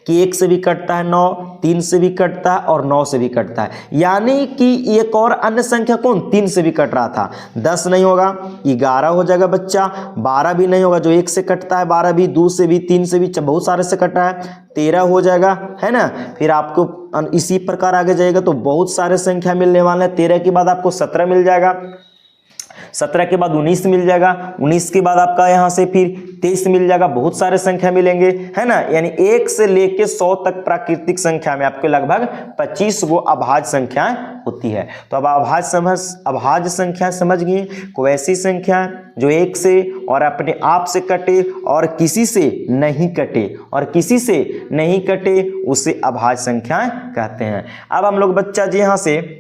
कि 1 से भी कटता है 9, 3 से भी कटता है और 9 से भी कटता है, यानी कि एक और अन्य संख्या कौन? 3 से भी कट रहा था। 10 नहीं होगा, 11 हो जाएगा बच्चा। 12 भी नहीं होगा, जो 1 से कटता है, 12 भी, 2 से भी, 3 से भी, बहुत सारे से कटा है। 13 हो जाएगा, है ना। फिर आपको इसी प्रकार आगे जाएगा तो बहुत सारे संख्या मिलने वाले हैं। 13 के बाद आपको 17 मिल जाएगा, 17 के बाद 19 मिल जाएगा, 19 के बाद आपका यहाँ से फिर 23 मिल जाएगा, बहुत सारे संख्या मिलेंगे, है ना। यानी 1 से लेके 100 तक प्राकृतिक संख्या में आपके लगभग 25 गो अभाज्य संख्याएं होती है। तो अब अभाज्य संख्या समझ गए, कोई ऐसी संख्या जो 1 से और अपने आप से कटे और किसी से नहीं कटे, और किसी से नहीं कटे उसे अभाज्य संख्याएं कहते हैं। अब हम लोग बच्चा जी यहाँ से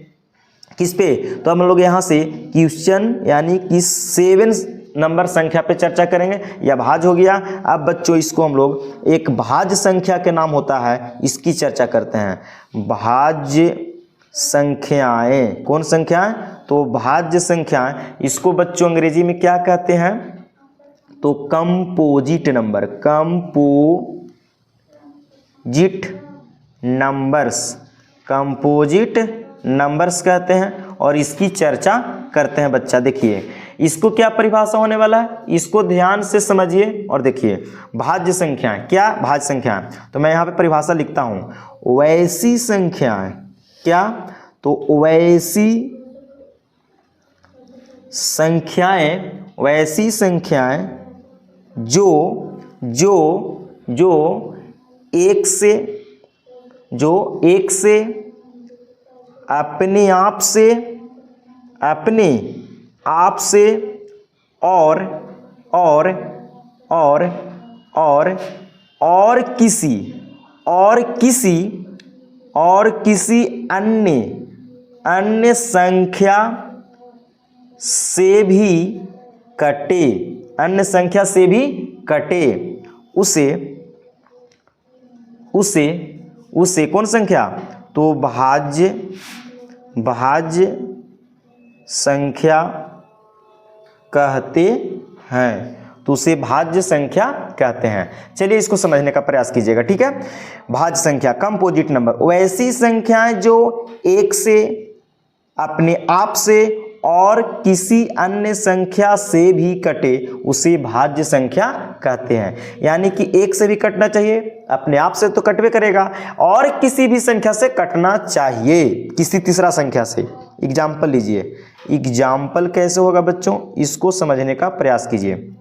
किस पे? तो हम लोग यहाँ से क्वेश्चन यानी कि 7 नंबर संख्या पे चर्चा करेंगे। यह भाज्य हो गया। अब बच्चों इसको हम लोग एक भाज्य संख्या के नाम होता है, इसकी चर्चा करते हैं। भाज्य संख्याएं, कौन संख्याएं? तो भाज्य संख्याएं, इसको बच्चों अंग्रेजी में क्या कहते हैं? तो composite number, composite numbers, composite numbers कहते हैं और इसकी चर्चा करते हैं बच्चा। देखिए इसको क्या परिभाषा होने वाला है, इसको ध्यान से समझिए और देखिए। भाज्य संख्याएं, क्या भाज्य संख्याएं? तो मैं यहाँ पे परिभाषा लिखता हूँ, वैसी संख्याएं, क्या? तो वैसी संख्याएं, वैसी संख्याएं जो एक से अपने आप से और किसी अन्य संख्या से भी कटे, अन्य संख्या से भी कटे, उसे कौन संख्या? तो भाज्य संख्या कहते हैं, तो उसे भाज्य संख्या कहते हैं। चलिए इसको समझने का प्रयास कीजिएगा, ठीक है। भाज्य संख्या, कंपोजिट नंबर, वैसी संख्याएं जो 1 से, अपने आप से और किसी अन्य संख्या से भी कटे, उसे भाज्य संख्या कहते हैं। यानी कि 1 से भी कटना चाहिए, अपने आप से तो कटवे करेगा, और किसी भी संख्या से कटना चाहिए, किसी तीसरा संख्या से। एग्जाम्पल लीजिए, एग्जाम्पल कैसे होगा बच्चों, इसको समझने का प्रयास कीजिए।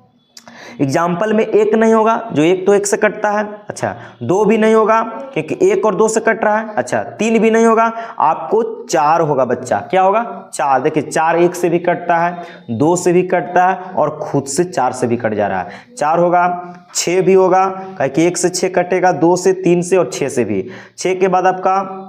एग्जाम्पल में 1 नहीं होगा, जो 1 तो 1 से कटता है। अच्छा, 2 भी नहीं होगा क्योंकि 1 और 2 से कट रहा है। अच्छा, 3 भी नहीं होगा, आपको 4 होगा बच्चा। क्या होगा? 4। देखिए 4 1 से भी कटता है, 2 से भी कटता है और खुद से 4 से भी कट जा रहा है। 4 होगा, 6 भी होगा, क्योंकि 1 से 6 कटेगा, 2 से, 3 से और 6 से भी। 6 के बाद आपका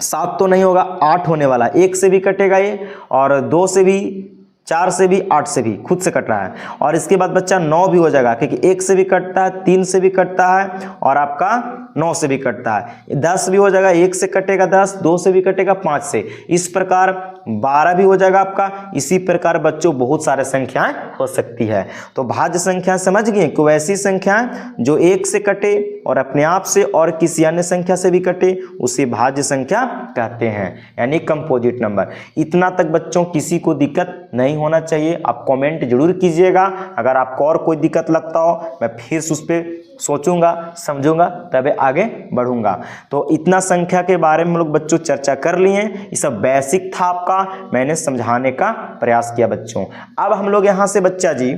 7 तो नहीं होगा, 8 होने वाला, 1 से भी कटेगा ये, और 2 से भी, 4 से भी, 8 से भी, खुद से कट रहा है। और इसके बाद बच्चा 9 भी हो जाएगा, क्योंकि 1 से भी कटता है, 3 से भी कटता है और आपका 9 से भी कटता है। 10 भी हो जाएगा, 1 से कटेगा 10, 2 से भी कटेगा, 5 से। इस प्रकार 12 भी हो जाएगा आपका। इसी प्रकार बच्चों बहुत सारे संख्याएं हो सकती है। तो भाज्य संख्या समझ गए कि वैसी संख्याएं जो 1 से कटे और अपने आप से और किसी अन्य संख्या से भी कटे उसे भाज्य संख्या कहते हैं, यानी कंपोजिट नंबर। इतना तक बच्चों किसी को दिक्कत नहीं होना चाहिए। आप कमेंट जरूर कीजिएगा, अगर आपको और कोई दिक्कत लगता हो मैं फिर उस पर सोचूंगा समझूंगा तब आगे बढ़ूंगा। तो इतना संख्या के बारे में हम लोग बच्चों चर्चा कर लिए हैं। ये सब बेसिक था आपका, मैंने समझाने का प्रयास किया बच्चों। अब हम लोग यहाँ से बच्चा जी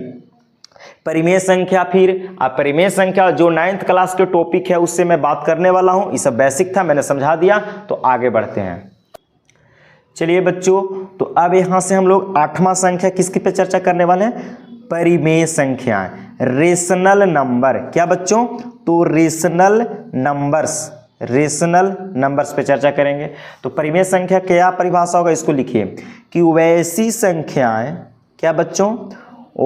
परिमेय संख्या, फिर परिमेय संख्या जो 9th क्लास के टॉपिक है उससे मैं बात करने वाला हूँ। ये सब बेसिक था, मैंने समझा दिया। तो आगे बढ़ते हैं। चलिए बच्चों, तो अब यहाँ से हम लोग 8वां संख्या किसके पे चर्चा करने वाले हैं? परिमेय संख्याएं, रेशनल नंबर। क्या बच्चों? तो रेशनल नंबर्स पे चर्चा करेंगे। तो परिमेय संख्या क्या परिभाषा होगा, इसको लिखिए कि वैसी संख्याएं, क्या बच्चों?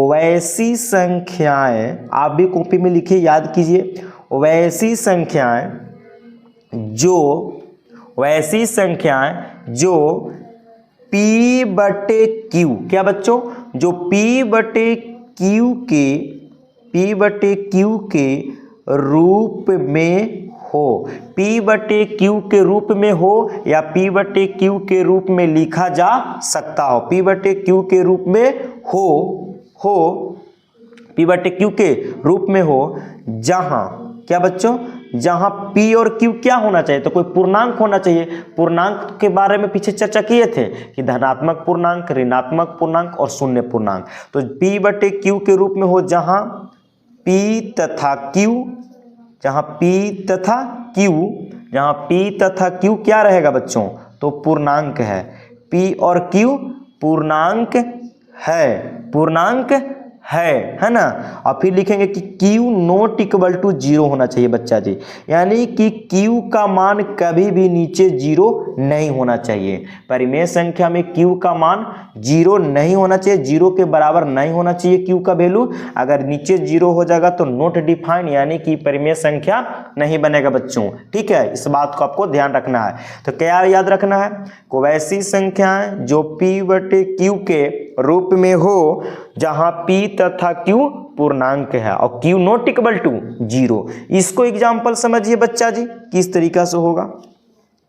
वैसी संख्याएं, आप भी कॉपी में लिखिए, याद कीजिए, वैसी संख्याएं जो P/Q, क्या बच्चों? जो P/Q के रूप में हो, P/Q के रूप में हो या P/Q के रूप में लिखा जा सकता हो। P/Q के रूप में हो P/Q के रूप में हो, जहां, क्या बच्चों? जहां P और Q क्या होना चाहिए? तो कोई पूर्णांक होना चाहिए। पूर्णांक के बारे में पीछे चर्चा किए थे कि धनात्मक पूर्णांक, ऋणात्मक पूर्णांक और शून्य पूर्णांक। तो P/Q के रूप में हो जहां P तथा Q क्या रहेगा बच्चों? तो पूर्णांक है। P और Q पूर्णांक है ना। और फिर लिखेंगे कि Q नॉट इक्वल टू 0 होना चाहिए बच्चा जी, यानी कि Q का मान कभी भी नीचे 0 नहीं होना चाहिए। परिमेय संख्या में Q का मान 0 नहीं होना चाहिए, 0 के बराबर नहीं होना चाहिए Q का वैल्यू। अगर नीचे 0 हो जाएगा तो नॉट डिफाइन, यानी कि परिमेय संख्या नहीं बनेगा बच्चों। ठीक है, इस बात को आपको ध्यान रखना है। तो क्या याद रखना है? को वैसी संख्याएं जो P/Q के रूप में हो जहां P तथा Q पूर्णांक है और Q नॉट इक्वल टू 0। इसको एग्जाम्पल समझिए बच्चा जी किस तरीका से होगा,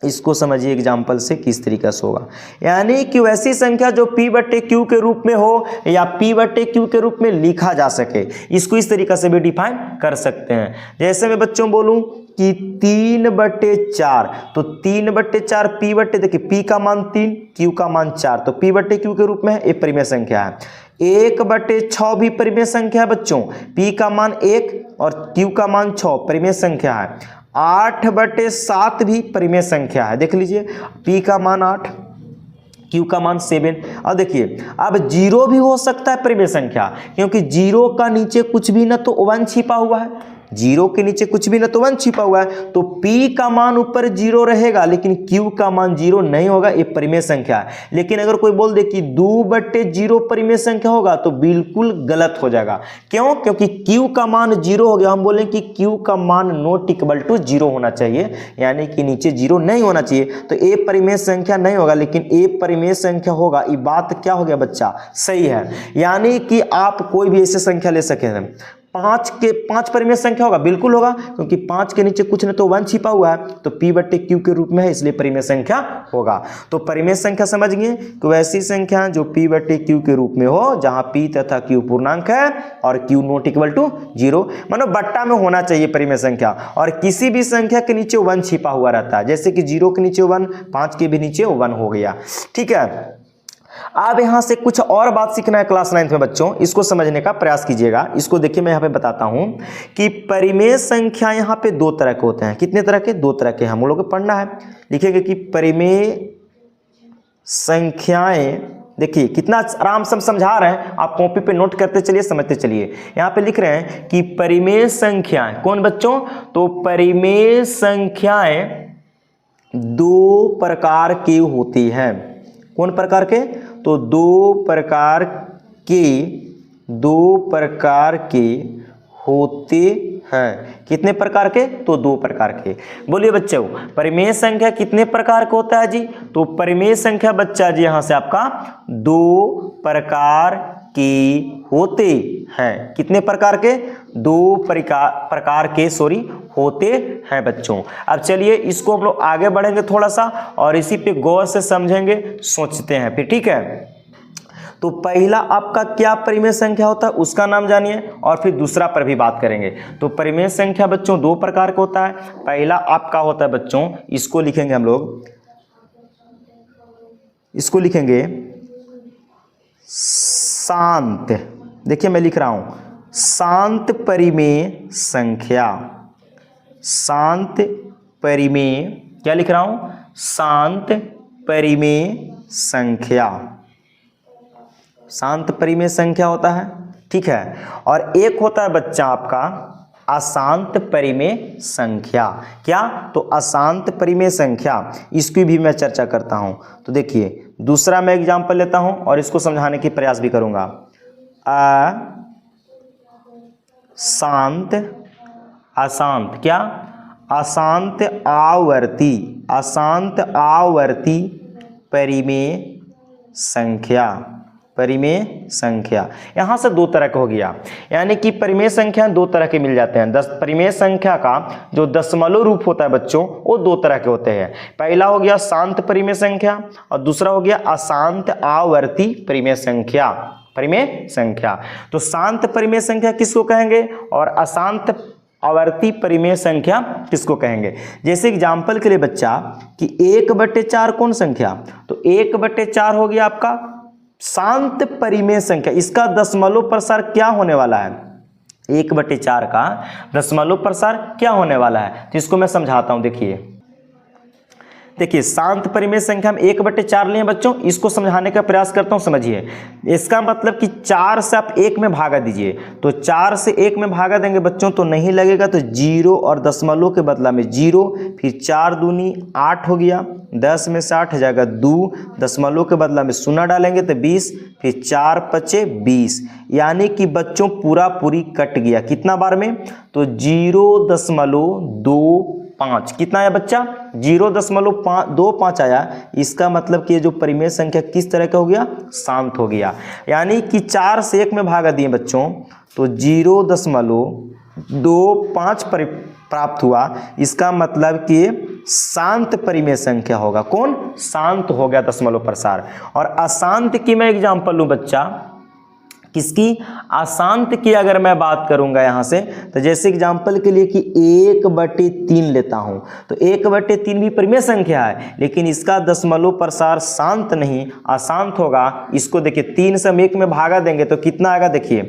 इसको समझिए एग्जाम्पल से किस तरीका से होगा। यानी कि वैसी संख्या जो P/Q के रूप में हो या P/Q के रूप में लिखा जा सके, इसको इस तरीका से भी डिफाइन कर सकते हैं। जैसे मैं बच्चों बोलूं कि 3/4, तो 3/4 देखिए P का मान 3, Q का मान 4, तो P/Q के रूप में एक परिमेय संख्या है। 1/6 भी परिमेय संख्या है बच्चों, P का मान 1 और Q का मान 6 परिमेय संख्या है। 8/7 भी परिमेय संख्या है, देख लीजिए, P का मान 8, Q का मान 7। अब देखिए, अब 0 भी हो सकता है परिमेय संख्या, क्योंकि 0 का नीचे कुछ भी ना तो 1 छिपा हुआ है, 0 के नीचे कुछ भी ना तो 1 छिपा हुआ है, तो P का मान ऊपर 0 रहेगा लेकिन Q का मान 0 नहीं होगा, ये परिमेय संख्या है। लेकिन अगर कोई बोल दे कि 2/0 परिमेय संख्या होगा तो बिल्कुल गलत हो जाएगा। क्यों? क्योंकि Q का मान 0 हो गया, हम बोलें कि Q का मान नॉट इक्वल टू 0 होना चाहिए, यानी कि नीचे 0 नहीं होना चाहिए, तो ए परिमेय संख्या नहीं होगा। लेकिन ए परिमेय संख्या होगा, ये बात क्या हो गया बच्चा? सही है। यानी कि आप कोई भी ऐसे संख्या ले सके हैं, 5 परिमेय संख्या होगा, बिल्कुल होगा, क्योंकि 5 के नीचे कुछ न तो 1 छिपा हुआ है, तो P/Q के रूप में है, इसलिए परिमेय संख्या होगा। तो परिमेय संख्या समझ गए कि वैसी संख्या जो P/Q के रूप में हो जहां P तथा Q पूर्णांक है और Q नॉट इक्वल टू 0, मानो बट्टा में होना चाहिए परिमेय संख्या, और किसी भी संख्या के नीचे 1 छिपा हुआ रहता है, जैसे कि 0 के नीचे 1, 5 के भी नीचे 1 हो गया। ठीक है, अब यहां से कुछ और बात सीखना है क्लास 9th में बच्चों, इसको समझने का प्रयास कीजिएगा। इसको देखिए, मैं यहां पे बताता हूं कि परिमेय संख्या यहां पे 2 तरह के होते हैं। कितने तरह के? 2 तरह के हम लोग को पढ़ना है। लिखेंगे कि परिमेय संख्याएं, देखिए कितना आराम से हम समझा रहे हैं, आप कॉपी पे नोट करते चलिए, समझते चलिए। यहां पे लिख रहे हैं कि परिमेय संख्याएं कौन बच्चों? तो परिमेय संख्याएं 2 प्रकार की होती हैं। कौन प्रकार के? तो 2 प्रकार के होते हैं। कितने प्रकार के? तो 2 प्रकार के। बोलिए बच्चों, परिमेय संख्या कितने प्रकार का होता है जी? तो परिमेय संख्या बच्चा जी यहां से आपका 2 प्रकार के होते हैं। कितने प्रकार के? 2 प्रकार के होते हैं बच्चों। अब चलिए इसको हम लोग आगे बढ़ेंगे थोड़ा सा और इसी पे गौर से समझेंगे, सोचते हैं फिर, ठीक है। तो पहला आपका क्या परिमेय संख्या होता है उसका नाम जानिए और फिर दूसरा पर भी बात करेंगे। तो परिमेय संख्या बच्चों 2 प्रकार का होता है। पहला आपका होता है बच्चों, इसको लिखेंगे हम लोग, इसको लिखेंगे शांत। देखिए मैं लिख रहा हूं शांत परिमेय संख्या। शांत परिमेय, क्या लिख रहा हूं? शांत परिमेय संख्या। शांत परिमेय संख्या होता है, ठीक है। और एक होता है बच्चा आपका अशांत परिमेय संख्या। क्या? तो अशांत परिमेय संख्या, इसकी भी मैं चर्चा करता हूं। तो देखिए दूसरा मैं एग्जांपल लेता हूं और इसको समझाने की प्रयास भी करूंगा। अशांत, अशांत क्या? अशांत आवर्ती, अशांत आवर्ती परिमेय संख्या। परिमेय संख्या यहां से 2 तरह का हो गया, यानी कि परिमेय संख्या 2 तरह के मिल जाते हैं। परिमेय संख्या का जो दशमलव रूप होता है बच्चों वो 2 तरह के होते हैं। पहला हो गया शांत परिमेय संख्या और दूसरा हो गया अशांत आवर्ती परिमेय संख्या। परिमेय संख्या, तो शांत परिमेय संख्या किसको कहेंगे और अशांत आवर्ती परिमेय संख्या किसको कहेंगे? जैसे एग्जाम्पल के लिए बच्चा कि 1/4 कौन संख्या? तो 1/4 हो गया आपका शांत परिमेय संख्या। इसका दशमलव प्रसार क्या होने वाला है? 1/4 का दशमलव प्रसार क्या होने वाला है? तो इसको मैं समझाता हूं। देखिए शांत परिमेय संख्या में 1/4 लिए बच्चों, इसको समझाने का प्रयास करता हूं, समझिए। इसका मतलब कि 4 से आप 1 में भागा दीजिए, तो 4 से 1 में भागा देंगे बच्चों तो नहीं लगेगा, तो 0 और दशमलव के बदला में 0, फिर 4 दूनी 8 हो गया, 10 में से 8 हो जाएगा 2, दशमलव के बदला में 0 डालेंगे तो 20, फिर 4 5 20, यानी कि बच्चों पूरा पूरी कट गया। कितना बार में? तो 0.25। कितना आया बच्चा? 0.25 आया। इसका मतलब कि ये जो परिमेय संख्या किस तरह का हो गया? शांत हो गया। यानी कि 4 से 1 में भागा दिए बच्चों तो 0.25 प्राप्त हुआ। इसका मतलब कि शांत परिमेय संख्या होगा। कौन? शांत हो गया दशमलव प्रसार। और अशांत की मैं एग्जांपल लूं बच्चा, किसकी? अशांत की अगर मैं बात करूंगा यहां से, तो जैसे एग्जांपल के लिए कि 1/3 लेता हूं, तो 1/3 भी परिमेय संख्या है, लेकिन इसका दशमलव प्रसार शांत नहीं अशांत होगा। इसको देखिए 3 से हम 1 में भागा देंगे तो कितना आएगा? देखिए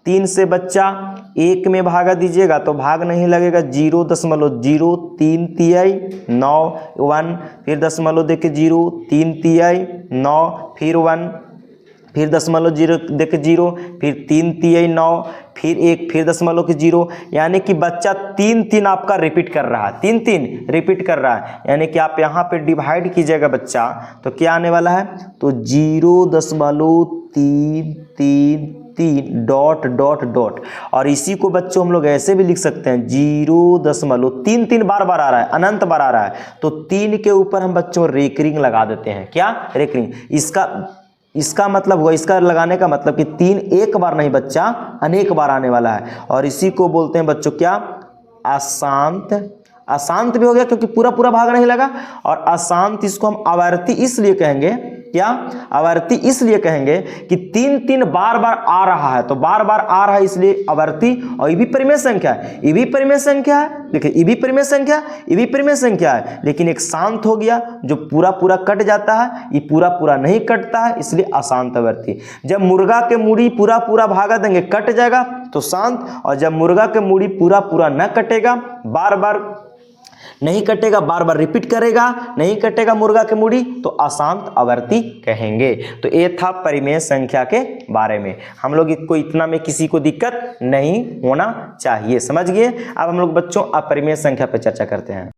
3 से बच्चा 1 में भागा दीजिएगा तो भाग नहीं लगेगा, 0.03 तिहाई 9 1, फिर दशमलव देके 0 3 तिहाई 9, फिर 1, फिर दशमलव 0 देके 0, फिर 3 तिहाई 9, फिर 1, फिर दशमलव के 0, यानी कि बच्चा 3 आपका रिपीट कर रहा है। 3 रिपीट कर रहा है, यानी कि आप यहाँ पे डिवाइड कीजिएगा बच्चा तो क्या आने वाला है? तो 0.333 डॉट डॉट डॉट। और इसी को बच्चों हम लोग ऐसे भी लिख सकते हैं 0.33 बार बार आ रहा है, अनंत बार आ रहा है, तो 3 के ऊपर हम बच्चों रेकरिंग लगा देते हैं। क्या? रेकरिंग। इसका मतलब हुआ, इसका लगाने का मतलब कि 3 एक बार नहीं बच्चा अनेक बार आने वाला है। और इसी को बोलते हैं बच्चों क्या? अशांत। अशांत भी हो गया क्योंकि पूरा पूरा भाग नहीं लगा। और अशांत इसको हम आवर्ती इसलिए कहेंगे, क्या? आवर्ती इसलिए कहेंगे कि 3 बार बार आ रहा है, तो बार बार आ रहा है इसलिए आवर्ती। और ये भी परिमेय संख्या है, ये भी परिमेय संख्या है। देखिए ये भी परिमेय संख्या, ये भी परिमेय संख्या है, लेकिन एक शांत हो गया जो पूरा पूरा कट जाता है, ये पूरा पूरा नहीं कटता है, इसलिए अशांत आवर्ती। जब मुर्गा के मूड़ी पूरा पूरा भागा देंगे कट जाएगा तो शांत, और जब मुर्गा के मूड़ी पूरा पूरा न कटेगा, बार बार नहीं कटेगा, बार बार रिपीट करेगा, नहीं कटेगा मुर्गा के मूड़ी, तो अशांत आवर्ती कहेंगे। तो ये था परिमेय संख्या के बारे में। हम लोग इसको इतना में किसी को दिक्कत नहीं होना चाहिए, समझ गए। अब हम लोग बच्चों अपरिमेय संख्या पर चर्चा करते हैं।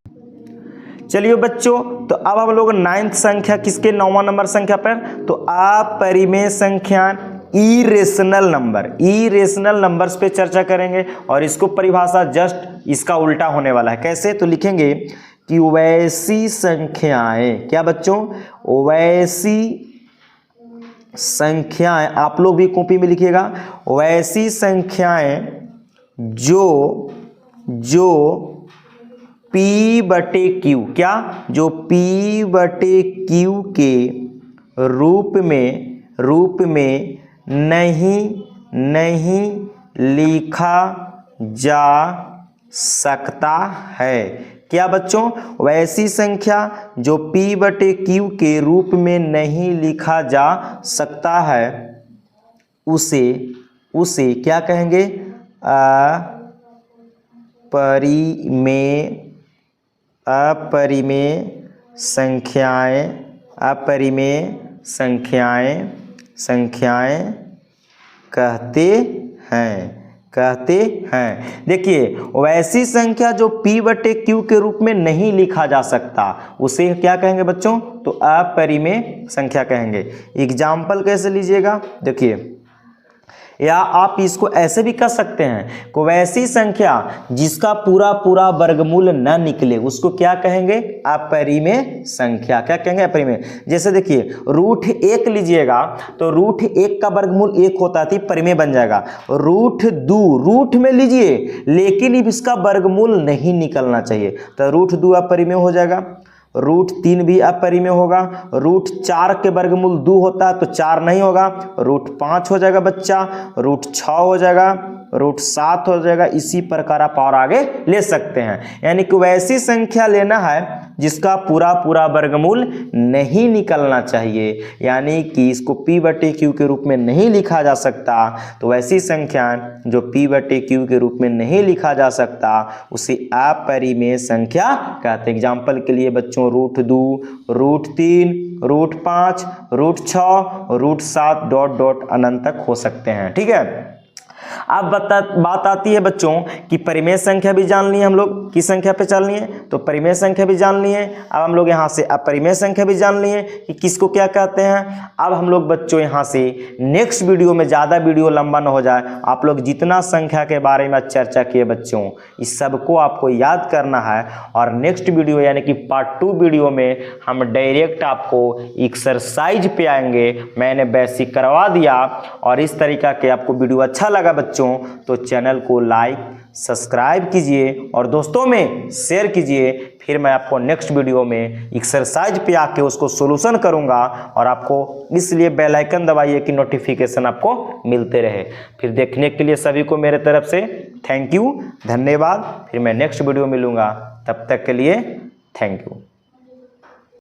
चलिए बच्चों, तो अब हम लोग 9th संख्या किसके? 9वां नंबर संख्या पर। तो अपरिमेय संख्या इरेशनल नंबर, इरेशनल नंबर्स पे चर्चा करेंगे और इसको परिभाषा जस्ट इसका उल्टा होने वाला है। कैसे? तो लिखेंगे कि वैसी संख्याएं, क्या बच्चों? वैसी संख्याएं, आप लोग भी कॉपी में लिखिएगा, वैसी संख्याएं जो P बटे Q, क्या? जो P बटे Q के रूप में नहीं लिखा जा सकता है। क्या बच्चों? वैसी संख्या जो P बटे Q के रूप में नहीं लिखा जा सकता है, उसे क्या कहेंगे? अपरिमेय संख्याएं कहते हैं। देखिए, वैसी संख्या जो P बटे Q के रूप में नहीं लिखा जा सकता, उसे क्या कहेंगे बच्चों? तो अपरिमेय संख्या कहेंगे। एग्जाम्पल कैसे लीजिएगा? देखिए, या आप इसको ऐसे भी कर सकते हैं कि वैसी संख्या जिसका पूरा वर्गमूल न निकले, उसको क्या कहेंगे? अपरिमेय संख्या। क्या कहेंगे? अपरिमेय। जैसे देखिए, √1 लीजिएगा तो √1 का वर्गमूल 1 होता थी, परिमेय बन जाएगा। √2 रूट में लीजिए, लेकिन इसका वर्गमूल नहीं निकलना चाहिए, तो √2 अपरिमेय हो जाएगा। √3 भी अपरिमेय होगा। √4 के वर्गमूल 2 होता है तो 4 नहीं होगा, √5 हो जाएगा बच्चा, √6 हो जाएगा, √7 हो जाएगा। इसी प्रकार आप और आगे ले सकते हैं। यानी कि वैसी संख्या लेना है जिसका पूरा वर्गमूल नहीं निकलना चाहिए, यानी कि इसको P बटे Q के रूप में नहीं लिखा जा सकता, तो वैसी संख्या जो P बटे Q के रूप में नहीं लिखा जा सकता, उसे अपरिमेय संख्या कहते हैं। एग्जाम्पल के लिए बच्चों, √2, √3, √5, √6, √7 अनंत तक हो सकते हैं। ठीक है। अब बात आती है बच्चों कि परिमेय संख्या भी जान ली है हम लोग, किस संख्या पे चलनी है? तो परिमेय संख्या भी जान ली है। अब हम लोग यहाँ से अपरिमेय संख्या भी जान ली है कि किसको क्या कहते हैं। अब हम लोग बच्चों यहाँ से नेक्स्ट वीडियो में, ज़्यादा वीडियो लंबा ना हो जाए, आप लोग जितना संख्या के बारे में चर्चा किए बच्चों, इस सबको आपको याद करना है। और नेक्स्ट वीडियो यानी कि पार्ट 2 वीडियो में हम डायरेक्ट आपको एक्सरसाइज पे आएंगे। मैंने बेसिक करवा दिया, और इस तरीका के आपको वीडियो अच्छा लगा बच्चों तो चैनल को लाइक सब्सक्राइब कीजिए और दोस्तों में शेयर कीजिए। फिर मैं आपको नेक्स्ट वीडियो में एक्सरसाइज पे आके उसको सॉल्यूशन करूंगा, और आपको इसलिए बेल आइकन दबाइए कि नोटिफिकेशन आपको मिलते रहे। फिर देखने के लिए सभी को मेरे तरफ से थैंक यू, धन्यवाद। फिर मैं नेक्स्ट वीडियो मिलूंगा, तब तक के लिए थैंक यू।